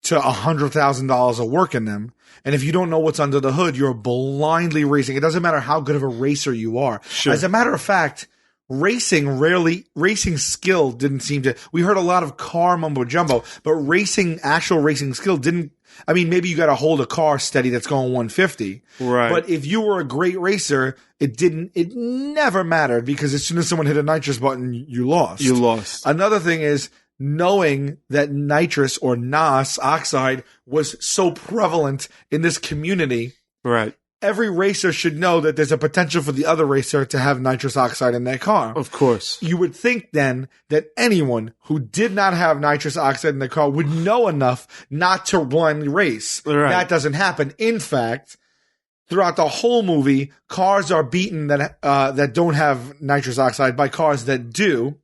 to $100,000 of work in them. And if you don't know what's under the hood, you're blindly racing. It doesn't matter how good of a racer you are. Sure. As a matter of fact, racing skill didn't seem to. We heard a lot of car mumbo jumbo, but actual racing skill didn't. I mean, maybe you got to hold a car steady that's going 150. Right. But if you were a great racer, it never mattered because as soon as someone hit a nitrous button, you lost. You lost. Another thing is knowing that nitrous or NOS oxide was so prevalent in this community. Right. Every racer should know that there's a potential for the other racer to have nitrous oxide in their car. Of course. You would think then that anyone who did not have nitrous oxide in their car would know enough not to blindly race. Right. That doesn't happen. In fact, throughout the whole movie, cars are beaten that don't have nitrous oxide by cars that do.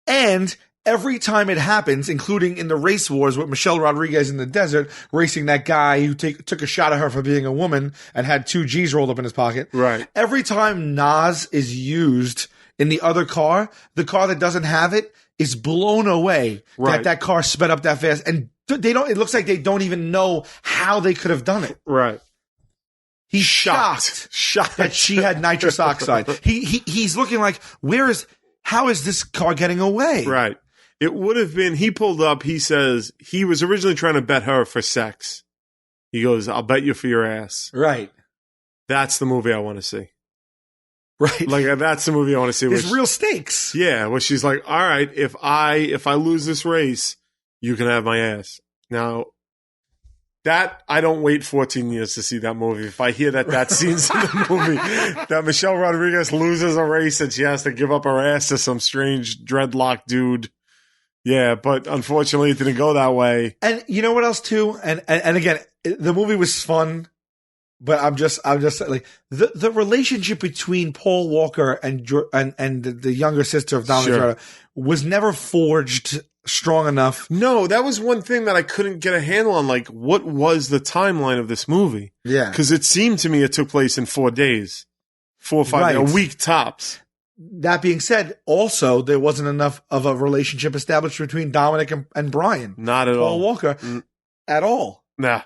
And every time it happens, including in the Race Wars with Michelle Rodriguez in the desert, racing that guy who took a shot at her for being a woman and had 2 G's rolled up in his pocket. Right. Every time NOS is used in the other car, the car that doesn't have it is blown away Right. that car sped up that fast and they don't. It looks like they don't even know how they could have done it. Right. He's shocked that she had nitrous oxide. He's looking like, how is this car getting away? Right. It would have been, he pulled up, he says, he was originally trying to bet her for sex. He goes, I'll bet you for your ass. Right. That's the movie I want to see. Right. Like, that's the movie I want to see. There's real stakes. Yeah. Well, she's like, all right, if I lose this race, you can have my ass. Now, that, I don't wait 14 years to see that movie. If I hear that scene's in the movie, that Michelle Rodriguez loses a race and she has to give up her ass to some strange dreadlock dude. Yeah, but unfortunately it didn't go that way. And you know what else too? And again, the movie was fun, but I'm just like, the relationship between Paul Walker and the younger sister of Dominic Toretto was never forged strong enough. No, that was one thing that I couldn't get a handle on. Like, what was the timeline of this movie? Yeah. Because it seemed to me it took place in 4 days. 4 or 5 days, a week tops. That being said, also, there wasn't enough of a relationship established between Dominic and Brian. Not at all. Paul Walker. At all. Nah.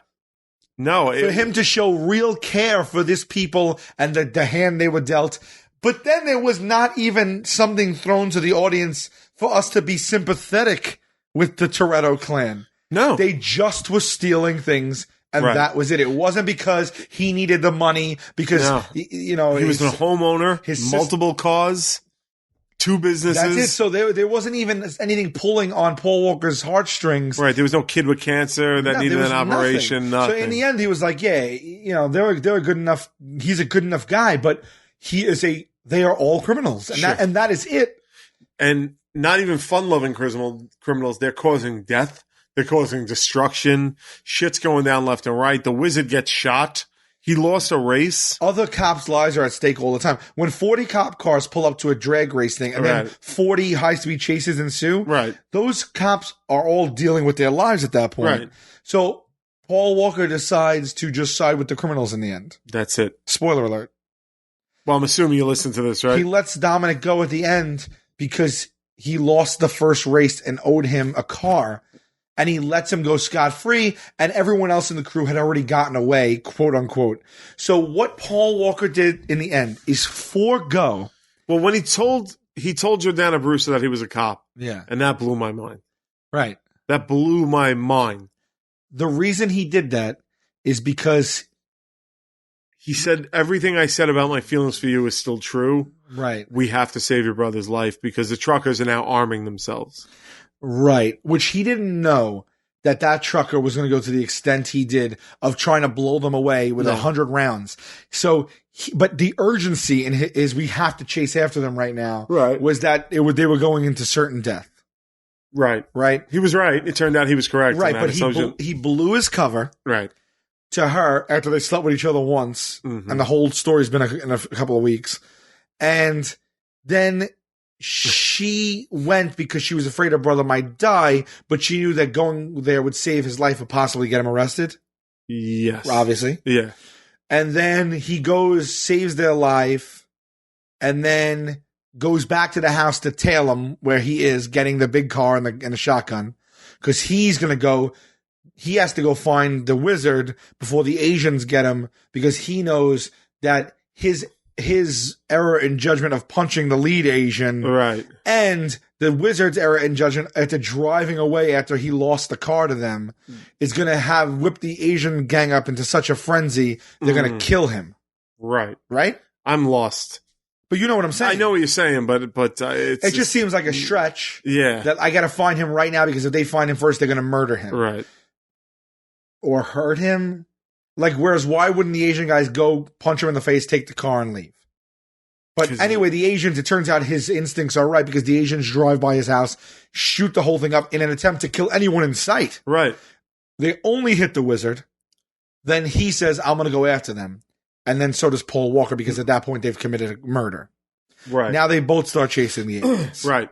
No. For him to show real care for this people and the hand they were dealt. But then there was not even something thrown to the audience for us to be sympathetic with the Toretto clan. No. They just were stealing things, and that was it. It wasn't because he needed the money, because, you know... He was a homeowner, multiple cars, 2 businesses. That's it. So there wasn't even anything pulling on Paul Walker's heartstrings. Right. There was no kid with cancer that needed an operation. Nothing. So in the end, he was like, yeah, you know, they're good enough. He's a good enough guy, but they are all criminals. And that is it. And not even fun-loving criminals. They're causing death. They're causing destruction. Shit's going down left and right. The wizard gets shot. He lost a race. Other cops' lives are at stake all the time. When 40 cop cars pull up to a drag race thing and then 40 high-speed chases ensue, those cops are all dealing with their lives at that point. Right. So Paul Walker decides to just side with the criminals in the end. That's it. Spoiler alert. Well, I'm assuming you listen to this, right? He lets Dominic go at the end because he lost the first race and owed him a car. And he lets him go scot-free, and everyone else in the crew had already gotten away, quote unquote. So what Paul Walker did in the end is forego. Well, when he told Jordana Brewster that he was a cop. Yeah. And that blew my mind. Right. That blew my mind. The reason he did that is because he said, everything I said about my feelings for you is still true. Right. We have to save your brother's life because the truckers are now arming themselves. Right. Which he didn't know that trucker was going to go to the extent he did of trying to blow them away with 100 rounds. So, but the urgency is we have to chase after them right now. Right. Was that they were going into certain death. Right. Right. He was right. It turned out he was correct. Right. But he blew his cover. Right. To her after they slept with each other once. Mm-hmm. And the whole story's been in a couple of weeks. And then she went because she was afraid her brother might die, but she knew that going there would save his life and possibly get him arrested. Yes. Obviously. Yeah. And then he goes, saves their life, and then goes back to the house to tail him where he is getting the big car and the shotgun. Because he has to go find the wizard before the Asians get him, because he knows that his error in judgment of punching the lead Asian, right, and the wizard's error in judgment after driving away after he lost the car to them, is going to whip the Asian gang up into such a frenzy they're going to kill him. Right. Right? I'm lost. But you know what I'm saying. I know what you're saying, but it just seems like a stretch. Yeah. That I got to find him right now, because if they find him first, they're going to murder him. Right. Or hurt him. Like, whereas why wouldn't the Asian guys go punch him in the face, take the car, and leave? But anyway, the Asians, it turns out his instincts are right, because the Asians drive by his house, shoot the whole thing up in an attempt to kill anyone in sight. Right. They only hit the wizard. Then he says, I'm going to go after them. And then so does Paul Walker, because at that point they've committed a murder. Right. Now they both start chasing the Asians. Right.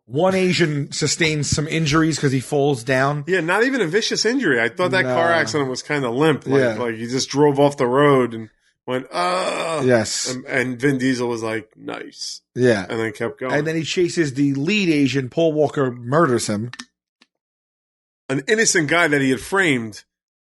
One Asian sustains some injuries because he falls down. Yeah, not even a vicious injury. I thought that car accident was kind of limp. Like he just drove off the road and went, yes. And Vin Diesel was like, nice. Yeah. And then kept going. And then he chases the lead Asian. Paul Walker murders him. an innocent guy that he had framed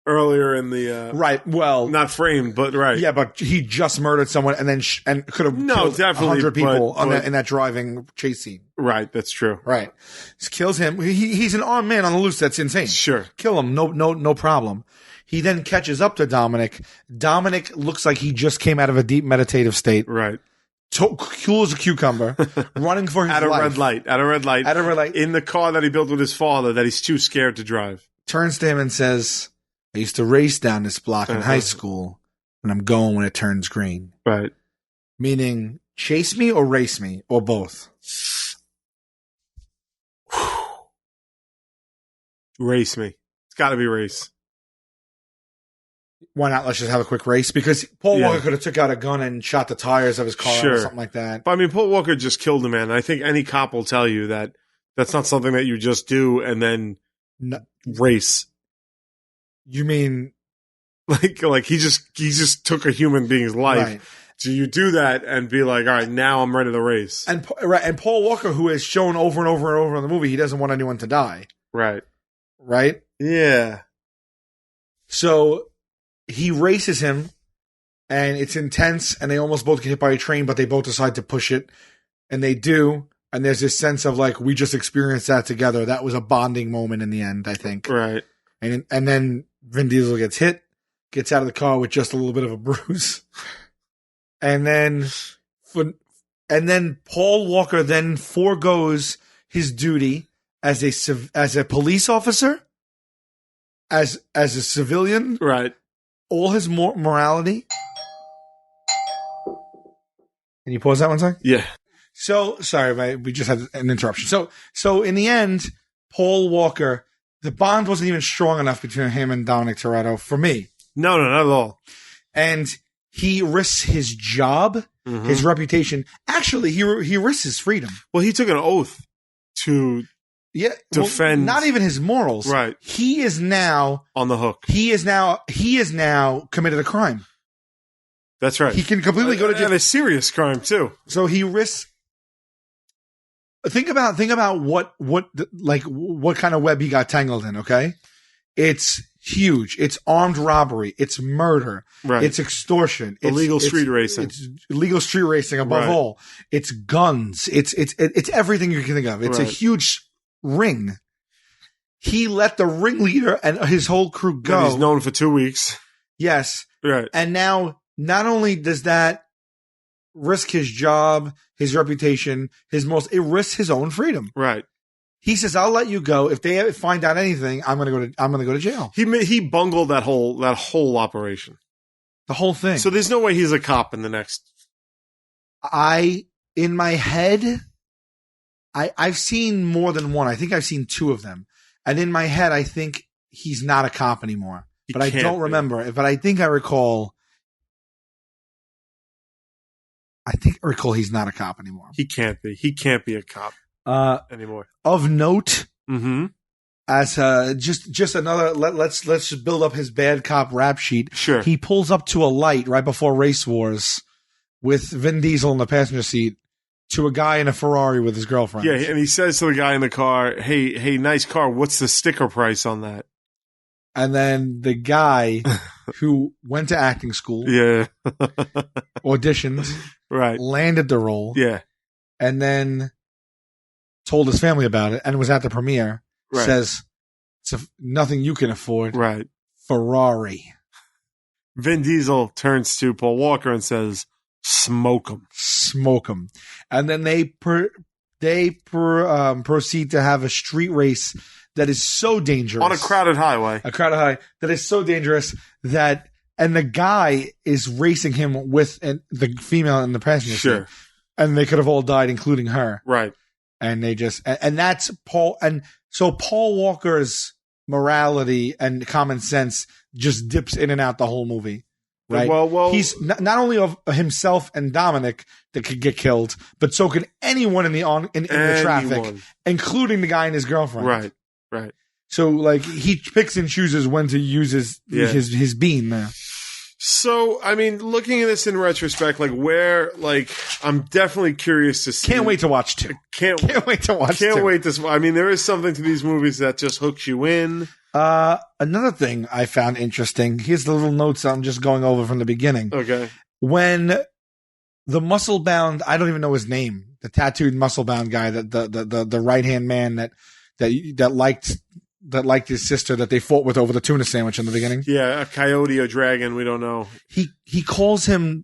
earlier in the right. Well, not framed, but right. Yeah, but he just murdered someone and then and could have killed definitely 100 people but, in that driving chase scene. Right, that's true. Right, just kills him. He's an armed man on the loose. That's insane. Sure, kill him. No problem. He then catches up to Dominic. Dominic looks like he just came out of a deep meditative state. Right. Cool as a cucumber, running for his life. At a red light. In the car that he built with his father that he's too scared to drive. Turns to him and says, I used to race down this block in high school, and I'm going when it turns green. Right. Meaning, chase me or race me, or both. Race me. It's got to be race. Why not? Let's just have a quick race. Because Paul Walker could have took out a gun and shot the tires of his car or something like that. But I mean, Paul Walker just killed a man. I think any cop will tell you that that's not something that you just do and then race. You mean like he just took a human being's life. Right. So you do that and be like, all right, now I'm ready to race. And Paul Walker, who has shown over and over and over in the movie, he doesn't want anyone to die. Right. Right? Yeah. So he races him, and it's intense, and they almost both get hit by a train, but they both decide to push it, and they do. And there's this sense of like, we just experienced that together. That was a bonding moment in the end, I think. Right. And then Vin Diesel gets hit, gets out of the car with just a little bit of a bruise. And then Paul Walker then forgoes his duty as a police officer, as a civilian. Right. All his morality. Can you pause that one second? Yeah. So, sorry, we just had an interruption. So in the end, Paul Walker, the bond wasn't even strong enough between him and Dominic Toretto for me. No, not at all. And he risks his job, his reputation. Actually, he risks his freedom. Well, he took an oath to defend. Not even his morals. Right. He is now on the hook. He is now committed a crime. That's right. He can completely go to jail. And a serious crime too. So he risks. Think about what kind of web he got tangled in. Okay, it's huge. It's armed robbery. It's murder. Right. It's extortion. Illegal street racing. It's illegal street racing above all. It's guns. It's everything you can think of. It's a huge ring. He let the ringleader and his whole crew go. And he's known for 2 weeks. Yes. Right. And now, not only does that risk his job, his reputation, it risks his own freedom. Right. He says, "I'll let you go if they find out anything. I'm going to go to jail." He bungled that whole operation, the whole thing. So there's no way he's a cop in the next. In my head, I've seen more than one. I think I've seen 2 of them, and in my head, I think he's not a cop anymore. But I don't remember. But I think I recall. He's not a cop anymore. He can't be. He can't be a cop anymore. Of note, as just another. Let's just build up his bad cop rap sheet. Sure. He pulls up to a light right before Race Wars with Vin Diesel in the passenger seat to a guy in a Ferrari with his girlfriend. Yeah, and he says to the guy in the car, "Hey, nice car. What's the sticker price on that?" And then the guy who went to acting school, auditioned, right, landed the role, and then told his family about it and was at the premiere, says, it's nothing you can afford. Right. Ferrari. Vin Diesel turns to Paul Walker and says, smoke him. Smoke him. And then they proceed to have a street race that is so dangerous. On a crowded highway. That is so dangerous that, and the guy is racing him with the female in the passenger seat. And they could have all died, including her. Right. And they just, and that's Paul. And so Paul Walker's morality and common sense just dips in and out the whole movie. Right. Well, he's not only of himself and Dominic that could get killed, but so could anyone in the traffic, including the guy and his girlfriend. Right. So like he picks and chooses when to use his beam there. So, I mean, looking at this in retrospect, I'm definitely curious to see. Can't wait to watch 2. Can't wait to watch 2. Can't wait to. I mean, there is something to these movies that just hooks you in. Another thing I found interesting. Here's the little notes I'm just going over from the beginning. Okay. When the muscle bound, I don't even know his name, the tattooed muscle bound guy, the right hand man that liked his sister that they fought with over the tuna sandwich in the beginning. Yeah, a coyote or dragon, we don't know. He calls him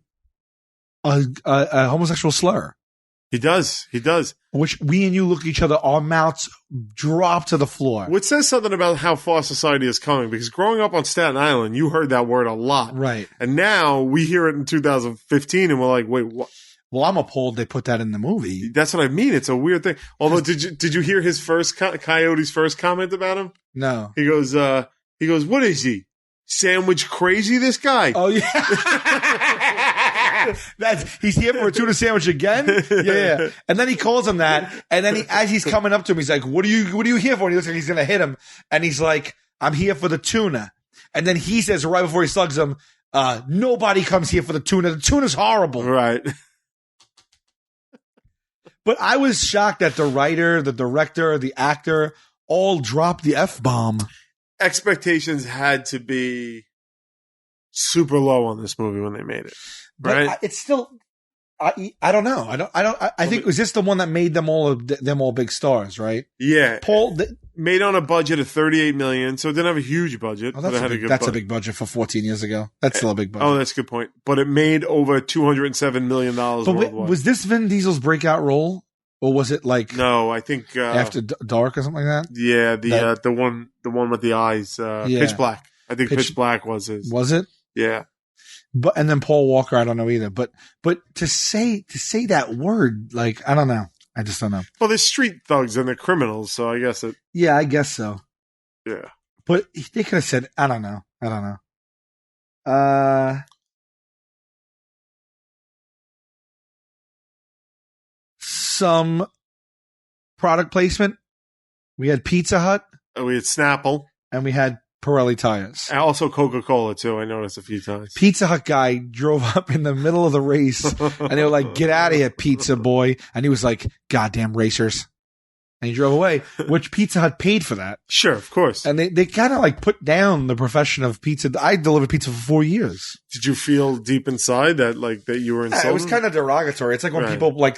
a homosexual slur. He does. Which we and you look at each other, our mouths drop to the floor. Which says something about how far society is coming, because growing up on Staten Island, you heard that word a lot. Right. And now we hear it in 2015 and we're like, wait, what? Well, I'm appalled they put that in the movie. That's what I mean. It's a weird thing. Although, did you hear his first Coyote's first comment about him? No. He goes, what is he? Sandwich crazy, this guy? Oh yeah. He's here for a tuna sandwich again? Yeah. And then he calls him that, and then as he's coming up to him, he's like, What are you here for? And he looks like he's gonna hit him, and he's like, I'm here for the tuna. And then he says right before he slugs him, nobody comes here for the tuna. The tuna's horrible. Right. But I was shocked that the writer, the director, the actor all dropped the F-bomb. Expectations had to be super low on this movie when they made it. Right? But it's still, I don't know. I think, was this the one that made them all big stars, right? Yeah. Paul, made on a budget of $38 million, so it didn't have a huge budget. Oh, that's a big budget for 14 years ago. That's still a big budget. Oh, that's a good point. But it made over $207 million worldwide. Was this Vin Diesel's breakout role? Or was it like no? I think After Dark or something like that. Yeah, the one with the eyes, Pitch Black. I think Pitch Black was his. Was it? Yeah. But and then Paul Walker, I don't know either. But to say that word, like I don't know, I just don't know. Well, they're street thugs and they're criminals, so I guess it. Yeah, I guess so. Yeah, but they could have said, I don't know. Some product placement. We had Pizza Hut. We had Snapple. And we had Pirelli tires. And also Coca-Cola, too. I noticed a few times. Pizza Hut guy drove up in the middle of the race. And they were like, get out of here, pizza boy. And he was like, goddamn racers. And he drove away, which Pizza Hut paid for that. Sure, of course. And they kind of like put down the profession of pizza. I delivered pizza for 4 years. Did you feel deep inside that you were insulted? Yeah, it was kind of derogatory. It's like when people like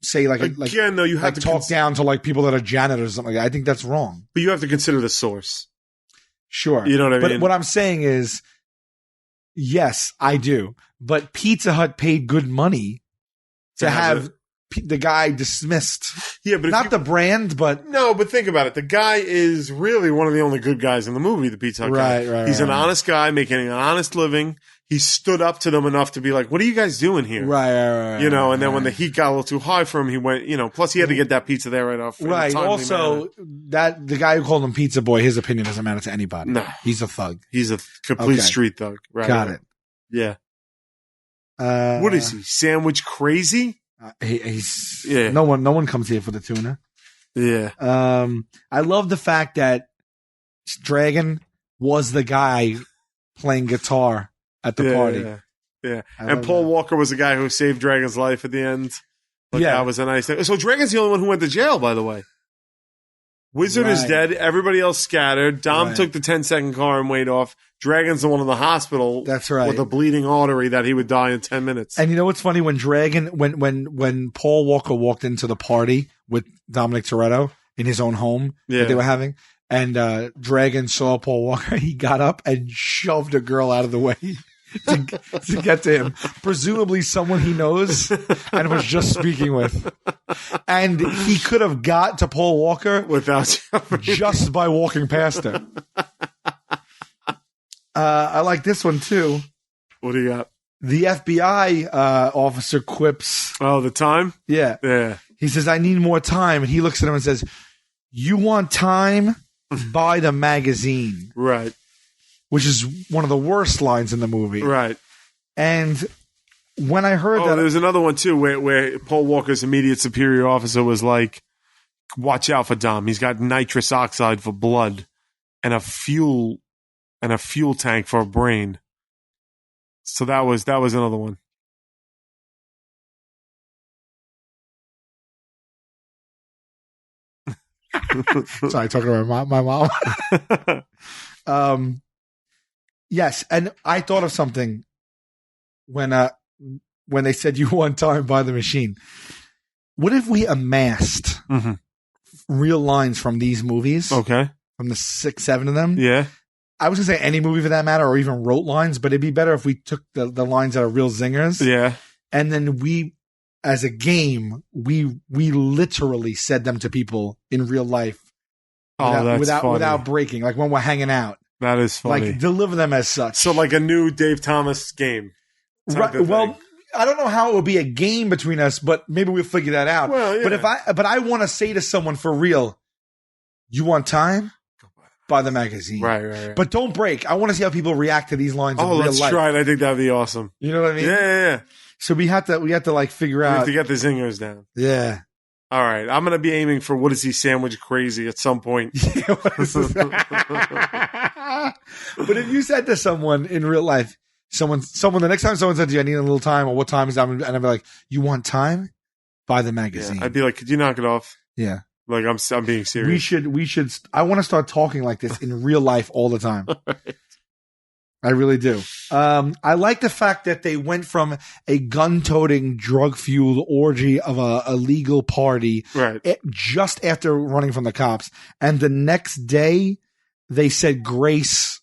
say again, though, you have to talk down to like people that are janitors or something like that. I think that's wrong. But you have to consider the source. Sure. You know what I mean? But what I'm saying is, yes, I do. But Pizza Hut paid good money to have the guy dismissed. Yeah, but not the brand, but no. But think about it. The guy is really one of the only good guys in the movie. The Pizza Hut guy. Right. He's an honest guy making an honest living. He stood up to them enough to be like, "What are you guys doing here?" Right. And then when the heat got a little too high for him, he went. Plus, he had to get that pizza there right off. Right. Also, that the guy who called him Pizza Boy, his opinion doesn't matter to anybody. No, he's a thug. He's a complete street thug. Right. Got it. Yeah. What is he? Sandwich crazy? He's no one comes here for the tuna. Yeah. I love the fact that Dragon was the guy playing guitar at the party. Yeah. And Paul Walker was the guy who saved Dragon's life at the end. That was a nice thing. So Dragon's the only one who went to jail, by the way. Wizard is dead. Everybody else scattered. Dom took the 10-second car and weighed off. Dragon's the one in the hospital. That's right. With a bleeding artery that he would die in 10 minutes. And you know what's funny? When Paul Walker walked into the party with Dominic Toretto in his own home that they were having, and Dragon saw Paul Walker, he got up and shoved a girl out of the way to get to him. Presumably someone he knows and was just speaking with. And he could have got to Paul Walker without just by walking past him. I like this one too. What do you got? The FBI officer quips. Oh, the time? Yeah. He says, I need more time. And he looks at him and says, you want time? Buy the magazine. Right. Which is one of the worst lines in the movie. Right. And when I heard that... there's another one too where Paul Walker's immediate superior officer was like, watch out for Dom. He's got nitrous oxide for blood and a fuel tank for a brain. So that was another one. Sorry, talking about my mom. Yes, and I thought of something when they said you won time by the machine. What if we amassed real lines from these movies? Okay. From the 6, 7 of them? Yeah. I was going to say any movie for that matter, or even wrote lines, but it'd be better if we took the lines that are real zingers. Yeah. And then we, as a game, we literally said them to people in real life. Without breaking, like when we're hanging out. That is funny. Like, deliver them as such. So like a new Dave Thomas game. Right. Well, I don't know how it would be a game between us, but maybe we'll figure that out. Well, yeah. But I want to say to someone for real, you want time? Buy the magazine. Right. But don't break. I want to see how people react to these lines in real life. Let's try it. I think that'd be awesome. You know what I mean? Yeah. So we have to like figure out. We have to get the zingers down. Yeah. All right. I'm going to be aiming for what is he sandwich crazy at some point. But if you said to someone in real life, someone the next time someone said to you, I need a little time, or what time is that? And I'd be like, you want time? Buy the magazine. Yeah. I'd be like, could you knock it off? Yeah. Like I'm being serious. We should. I want to start talking like this in real life all the time. Right. I really do. I like the fact that they went from a gun-toting, drug-fueled orgy of a illegal party just after running from the cops. And the next day, they said grace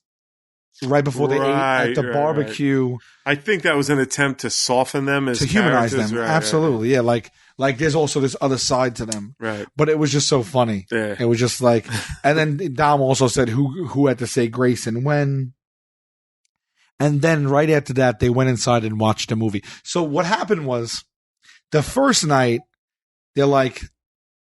right before they ate at the barbecue. Right. I think that was an attempt to soften them as to humanize them. Right, absolutely. Yeah. Like there's also this other side to them. Right. But it was just so funny. Yeah. It was just like, and then Dom also said who had to say grace and when. And then right after that, they went inside and watched a movie. So what happened was the first night, they're like,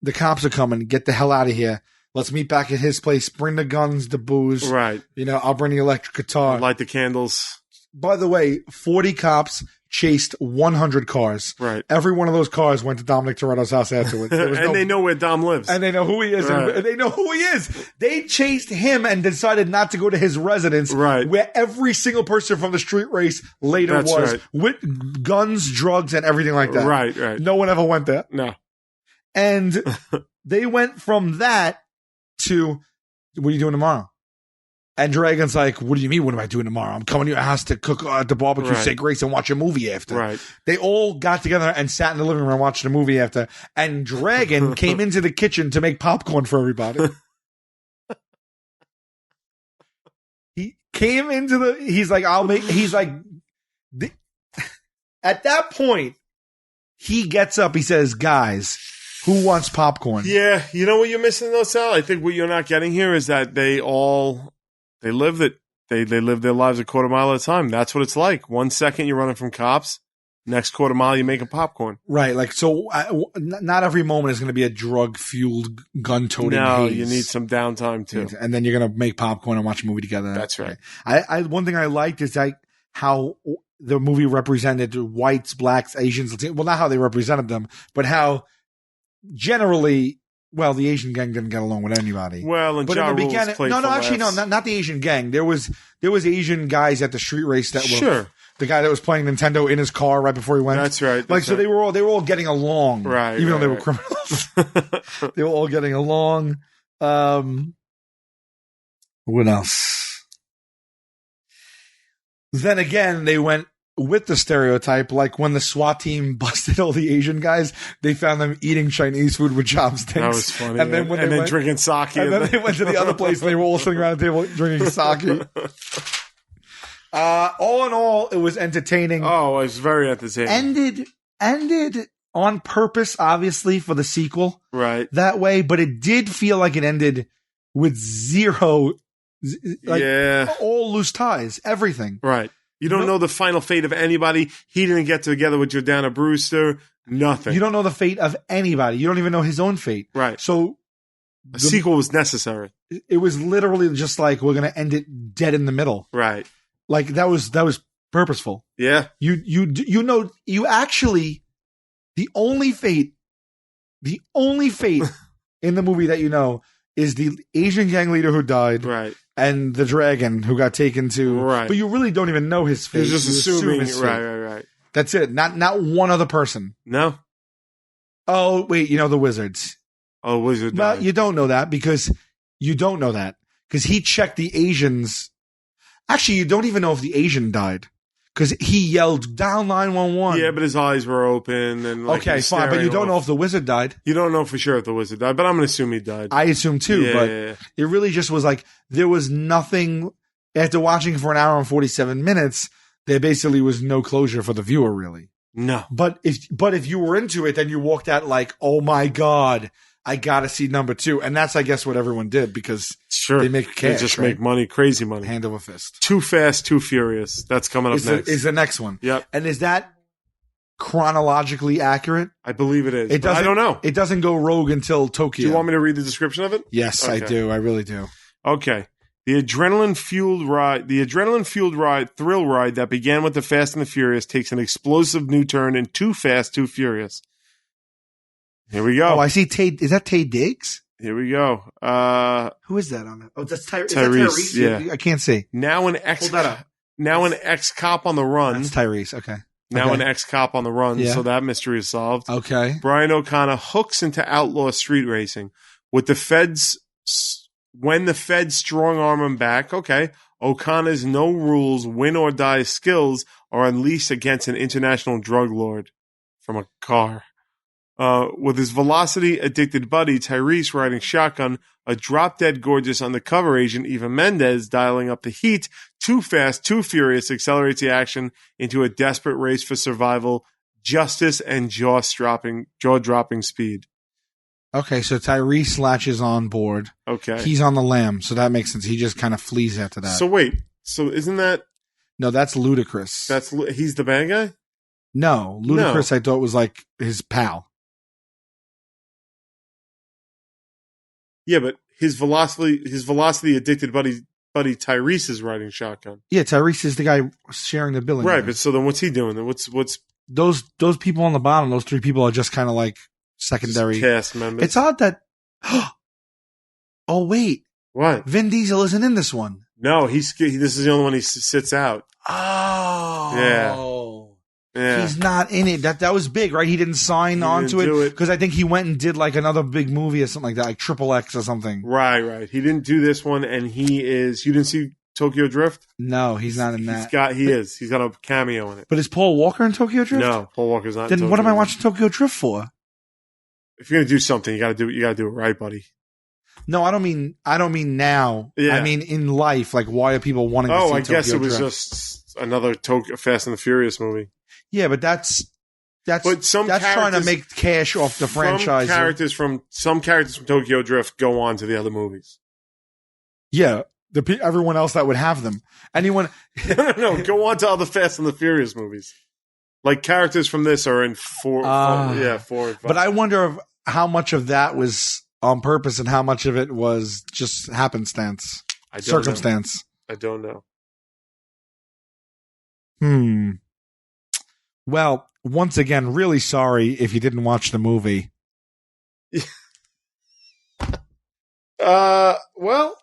the cops are coming. Get the hell out of here. Let's meet back at his place. Bring the guns, the booze. Right. You know, I'll bring the electric guitar. Light the candles. By the way, 40 cops chased 100 cars. Right. Every one of those cars went to Dominic Toretto's house afterwards. And they know where Dom lives. And they know who he is. Right. And they know who he is. They chased him and decided not to go to his residence. Right. Where every single person from the street race later was. With guns, drugs, and everything like that. Right. No one ever went there. No. And they went from that to, what are you doing tomorrow? And Dragon's like, what do you mean, what am I doing tomorrow? I'm coming to your house to cook at the barbecue, say grace, and watch a movie after. Right. They all got together and sat in the living room and watched a movie after. And Dragon came into the kitchen to make popcorn for everybody. He came into he's like, at that point, he gets up, he says, guys, who wants popcorn? Yeah. You know what you're missing though, Sal? I think what you're not getting here is that they live it. They live their lives a quarter mile at a time. That's what it's like. 1 second you're running from cops. Next quarter mile you're making popcorn. Right. Like, so not every moment is going to be a drug-fueled, gun-toting No, haze. you need some downtime too. And then you're going to make popcorn and watch a movie together. That's right. One thing I liked is how the movie represented whites, blacks, Asians. Well, not how they represented them, but how generally... Well, the Asian gang didn't get along with anybody. Well, and Ja Rule was played not the Asian gang. There was Asian guys at the street race that were sure. The guy that was playing Nintendo in his car right before he went. That's right. They were all getting along, right? Even though they were criminals, they were all getting along. What else? Then again, they went with the stereotype, like when the SWAT team busted all the Asian guys, they found them eating Chinese food with chopsticks. That was funny. And then drinking sake. And then they went to the other place and they were all sitting around the table drinking sake. All in all, it was entertaining. Oh, it was very entertaining. Ended on purpose, obviously, for the sequel. Right. That way, but it did feel like it ended with zero, all loose ties, everything. Right. You don't know the final fate of anybody. He didn't get together with Jordana Brewster. Nothing. You don't know the fate of anybody. You don't even know his own fate. Right. So a sequel was necessary. It was literally just like, we're going to end it dead in the middle. Right. Like that was purposeful. Yeah. You actually, the only fate in the movie that you know is the Asian gang leader who died. Right. and the dragon who got taken to. Right. But you really don't even know his fate. You're just You assume assuming. his fate. Right. That's it. Not one other person. No. Oh, wait, the wizards. Oh, wizard. Well, died. you don't know that because he checked the Asians. Actually, you don't even know if the Asian died because he yelled down 911. Yeah, but his eyes were open and like, okay, fine, but you don't know if the wizard died. You don't know for sure if the wizard died, but I'm going to assume he died. I assume too, but it really just was like there was nothing after watching for an hour and 47 minutes. There basically was no closure for the viewer, really. No. But if you were into it, then you walked out like, oh my God, I got to see number 2. And that's, I guess, what everyone did because they make cash. They just make money, crazy money. Hand over fist. Too Fast, Too Furious. That's coming up next. Is the next one. Yep. And is that chronologically accurate? I believe it is. I don't know. It doesn't go rogue until Tokyo. Do you want me to read the description of it? Yes, okay. I do. I really do. Okay. The adrenaline-fueled thrill ride that began with The Fast and the Furious takes an explosive new turn in Too Fast, Too Furious. Here we go. Oh, I see Tay. Is that Tay Diggs? Here we go. Who is that on that? Oh, that's Tyrese. Tyrese. Yeah. I can't see. Now an ex-cop on the run. That's Tyrese. Okay. An ex-cop on the run, so that mystery is solved. Okay. Brian O'Connor hooks into outlaw street racing. When the feds strong-arm him back, O'Connor's no-rules, win-or-die skills are unleashed against an international drug lord from a car. With his velocity-addicted buddy, Tyrese, riding shotgun, a drop-dead gorgeous undercover agent, Eva Mendes, dialing up the heat, Too Fast, Too Furious accelerates the action into a desperate race for survival, justice, and jaw-dropping speed. Okay, so Tyrese latches on board. Okay. He's on the lam, so that makes sense. He just kind of flees after that. So wait, isn't that... No, that's Ludacris. He's the bad guy? No, Ludacris I thought was like his pal. Yeah, but his velocity addicted buddy Tyrese is riding shotgun. Yeah, Tyrese is the guy sharing the billing. Right, but so then what's he doing? Then what's those people on the bottom? Those 3 people are just kind of like secondary cast members. It's odd that. Oh wait, what? Vin Diesel isn't in this one. No, this is the only one he sits out. Oh, yeah. He's not in it. That was big, right? He didn't sign on to it because I think he went and did like another big movie or something like that, like Triple X or something. Right. He didn't do this one, and he is. You didn't see Tokyo Drift? No, he's not in that. He's got a cameo in it. But is Paul Walker in Tokyo Drift? No, Paul Walker's not. Then what am I watching Tokyo Drift for? If you're gonna do something, you gotta do it right, buddy. No, I don't mean now. Yeah. I mean in life. Like, why are people wanting to see Tokyo Drift? I guess it was just another Fast and the Furious movie. Yeah, but that's trying to make cash off the franchise. Some characters from Tokyo Drift go on to the other movies. Yeah, everyone else that would have them. Anyone? No, go on to other Fast and the Furious movies. Like characters from this are in 4 and 5. But I wonder how much of that was on purpose and how much of it was just happenstance, circumstance. I don't know. Well, once again, really sorry if you didn't watch the movie. Well,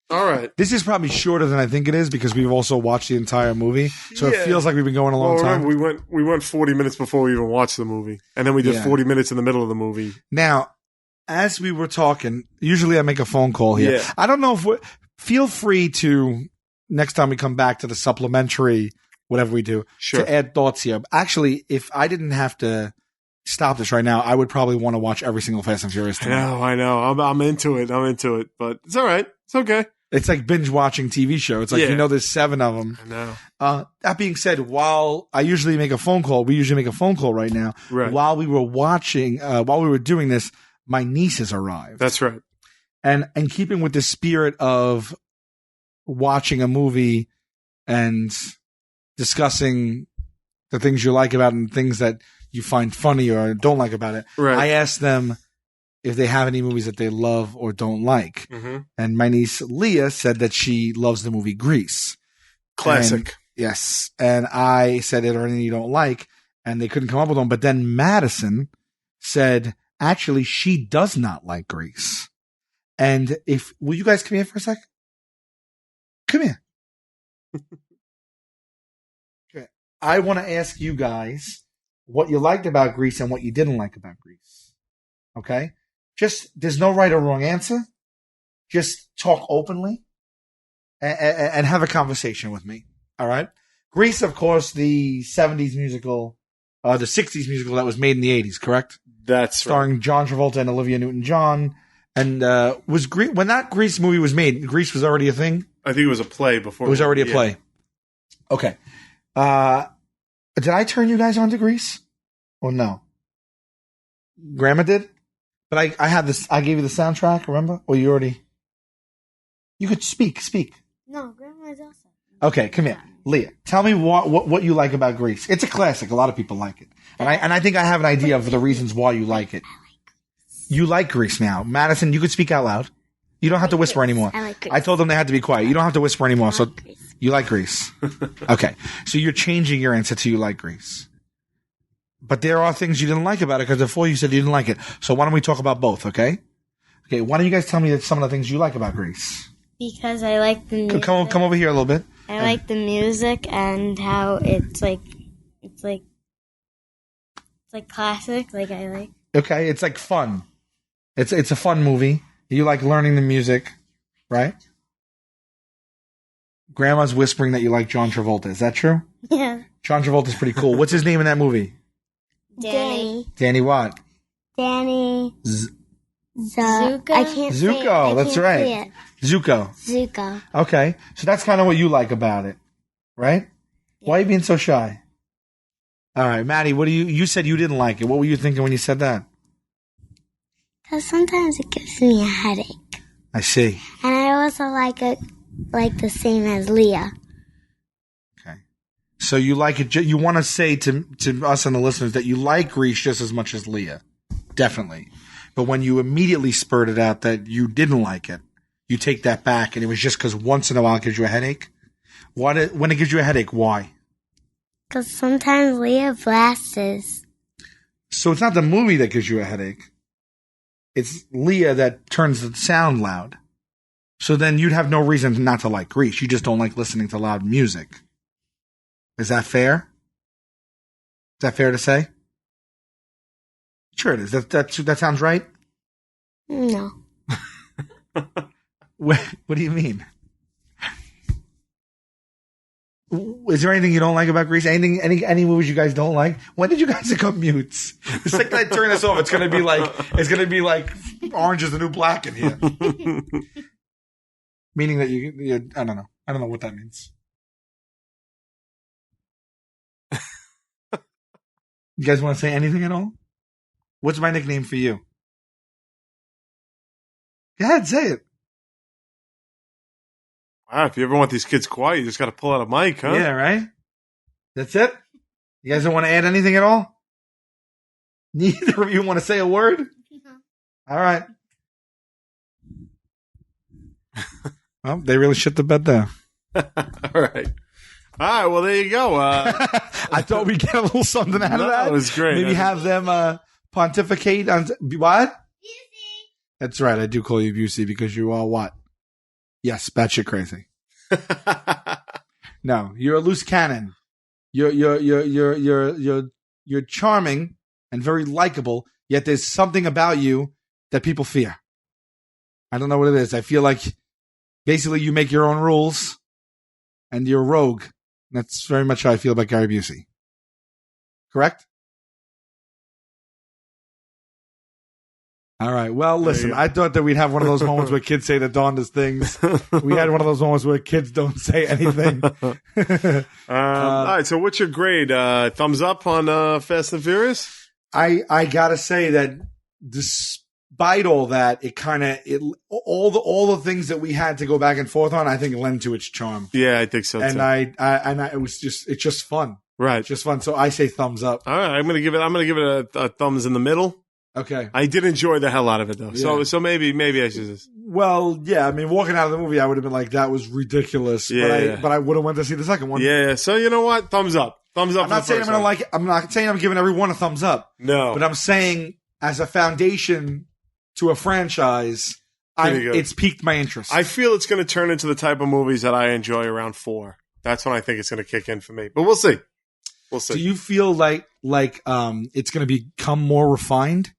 all right. This is probably shorter than I think it is because we've also watched the entire movie, so it feels like we've been going a long time. Remember, we went 40 minutes before we even watched the movie, and then we did 40 minutes in the middle of the movie. Now, as we were talking, usually I make a phone call here. Yeah. I don't know if feel free to next time we come back to the supplementary, whatever we do, to add thoughts here. Actually, if I didn't have to stop this right now, I would probably want to watch every single Fast and Furious tonight. I know. I'm into it, but it's all right. It's okay. It's like binge watching TV show. It's like, there's 7 of them. I know. That being said, while I usually make a phone call, we usually make a phone call right now. Right. While we were doing this, my niece has arrived. That's right. And keeping with the spirit of watching a movie and discussing the things you like about it and things that you find funny or don't like about it, I asked them if they have any movies that they love or don't like. Mm-hmm. And my niece Leah said that she loves the movie Grease. Classic. Yes. And I said, are there any you don't like? And they couldn't come up with one. But then Madison said, actually, she does not like Grease. And will you guys come here for a sec? Come here. Okay. I want to ask you guys what you liked about Grease and what you didn't like about Grease. Okay? Just, there's no right or wrong answer. Just talk openly and have a conversation with me. All right? Grease, of course, the 70s musical, the 60s musical that was made in the 80s, correct? That's starring John Travolta and Olivia Newton-John. And was when that Grease movie was made, Grease was already a thing? I think it was a play before. It was already a play. Okay. Did I turn you guys on to Grease? Or no? Grandma did? But I had this. I gave you the soundtrack, remember? Or you already... You could speak. No, Grandma's also. Okay, come here. Leah, tell me what you like about Grease. It's a classic. A lot of people like it. And I think I have an idea of the reasons why you like it. You like Grease now. Madison, you could speak out loud. You don't have to whisper anymore. I like Grease. I told them they had to be quiet. You don't have to whisper anymore. So Grease. you like Grease. Okay. So you're changing your answer to you like Grease. But there are things you didn't like about it because before you said you didn't like it. So why don't we talk about both, okay? Okay, why don't you guys tell me some of the things you like about Grease? Because I like the music. Come over here a little bit. I like the music and how it's like classic. Like I like. Okay, it's like fun. It's a fun movie. You like learning the music, right? Grandma's whispering that you like John Travolta. Is that true? Yeah. John Travolta's pretty cool. What's his name in that movie? Danny. Danny what? Danny. Zuko. I can't say it. Zuko, that's right. Say it. Zuko. Okay, so that's kind of what you like about it, right? Why are you being so shy? All right, Maddie, what do you said you didn't like it. What were you thinking when you said that? Because sometimes it gives me a headache. I see. And I also like it like the same as Leah. Okay. So you like it, you want to say to us and the listeners that you like Grease just as much as Leah. Definitely. But when you immediately spurted out that you didn't like it, you take that back and it was just because once in a while it gives you a headache? When it gives you a headache, why? Because sometimes Leah blasts. So it's not the movie that gives you a headache. It's Leah that turns the sound loud. So then you'd have no reason not to like Grease. You just don't like listening to loud music. Is that fair? Is that fair to say? Sure it is. That sounds right? No. What do you mean? Is there anything you don't like about Grease? Any movies you guys don't like? When did you guys become mutes? The second I turn this off, it's gonna be like Orange is the New Black in here. Meaning that you I don't know what that means. You guys want to say anything at all? What's my nickname for you? Go ahead, say it. Wow, if you ever want these kids quiet, you just got to pull out a mic, huh? Yeah, right? That's it? You guys don't want to add anything at all? Neither of you want to say a word? No. All right. Well, they really shit the bed down. All right. All right, well, there you go. I thought we'd get a little something out of that. That was great. Maybe have them pontificate on... What? Busey. That's right. I do call you Busey because you are what? Yes, batshit crazy. No, you're a loose cannon. You're charming and very likable, yet there's something about you that people fear. I don't know what it is. I feel like basically you make your own rules and you're a rogue. That's very much how I feel about Gary Busey. Correct? All right. Well, listen, I thought that we'd have one of those moments where kids say the darndest things. We had one of those moments where kids don't say anything. All right. So what's your grade? Thumbs up on Fast and Furious? I gotta say that despite all that, all the things that we had to go back and forth on, I think lend to its charm. Yeah, I think so too. And it's just fun. Right. It's just fun. So I say thumbs up. All right. I'm gonna give it a thumbs in the middle. Okay. I did enjoy the hell out of it though. Yeah. So maybe I should just. Well, yeah. I mean, walking out of the movie, I would have been like, "That was ridiculous." Yeah. But I would have went to see the second one. Yeah. So you know what? Thumbs up. Thumbs up. I'm not saying I'm gonna like it. I'm not saying I'm giving everyone a thumbs up. No. But I'm saying as a foundation to a franchise, It's piqued my interest. I feel it's going to turn into the type of movies that I enjoy around 4. That's when I think it's going to kick in for me. But we'll see. Do you feel like it's going to become more refined?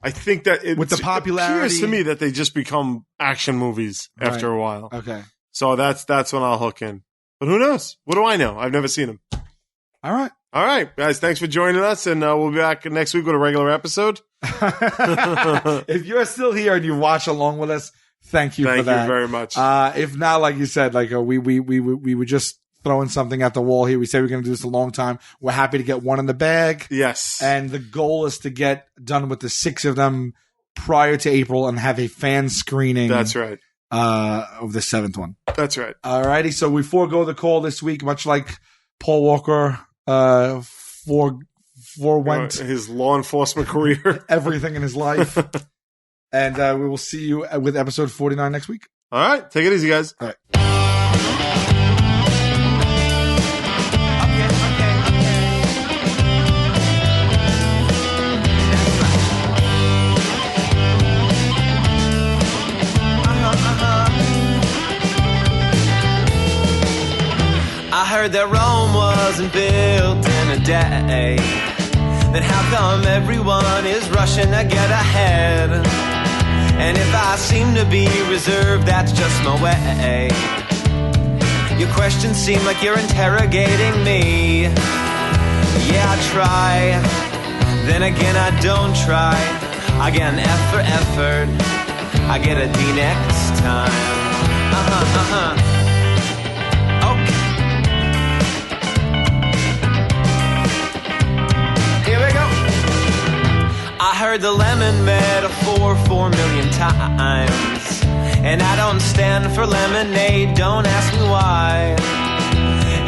I think that with the popularity, it appears to me that they just become action movies after a while. Okay. So that's when I'll hook in. But who knows? What do I know? I've never seen them. All right, guys. Thanks for joining us, and we'll be back next week with a regular episode. If you're still here and you watch along with us, thank you for that. Thank you very much. If not, like you said, like we were just throwing something at the wall here. We said we're going to do this a long time. We're happy to get one in the bag. Yes. And the goal is to get done with the 6 of them prior to April and have a fan screening. That's right. Of the 7th one. That's right. All righty. So we forego the call this week, much like Paul Walker forewent his law enforcement career, everything in his life. And we will see you with episode 49 next week. All right. Take it easy, guys. All right. I heard that Rome wasn't built in a day. Then how come everyone is rushing to get ahead? And if I seem to be reserved, that's just my way. Your questions seem like you're interrogating me. Yeah, I try. Then again, I don't try. I get an F for effort. I get a D next time. Okay. Here we go. I heard the lemon metaphor 4 million times. And I don't stand for lemonade, don't ask me why.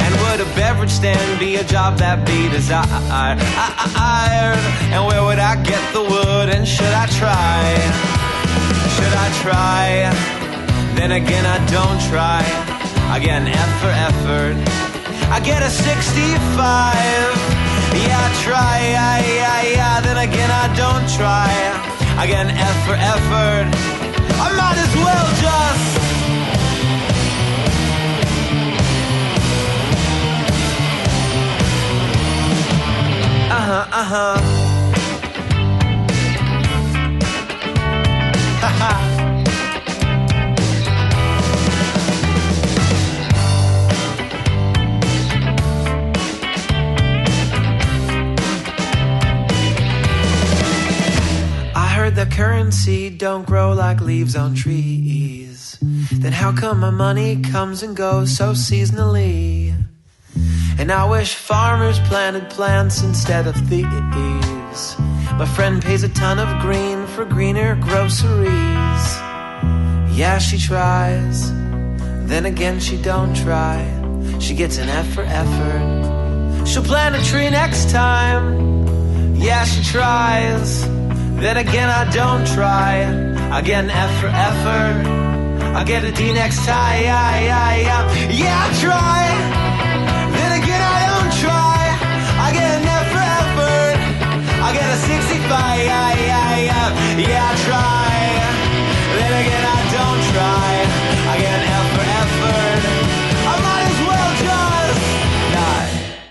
And would a beverage stand be a job that be desired? And where would I get the wood, and should I try? Should I try? Then again, I don't try. I get an F for effort. I get a 65. Yeah, I try. Yeah. Then again, I don't try. I get an F for effort. I might as well just. I heard the currency don't grow like leaves on trees. Then how come my money comes and goes so seasonally? And I wish farmers planted plants instead of thieves. My friend pays a ton of green for greener groceries. Yeah, she tries. Then again, she don't try. She gets an F for effort. She'll plant a tree next time. Yeah, she tries. Then again, I don't try. I get an F for effort. I get a D next time. Yeah, I try.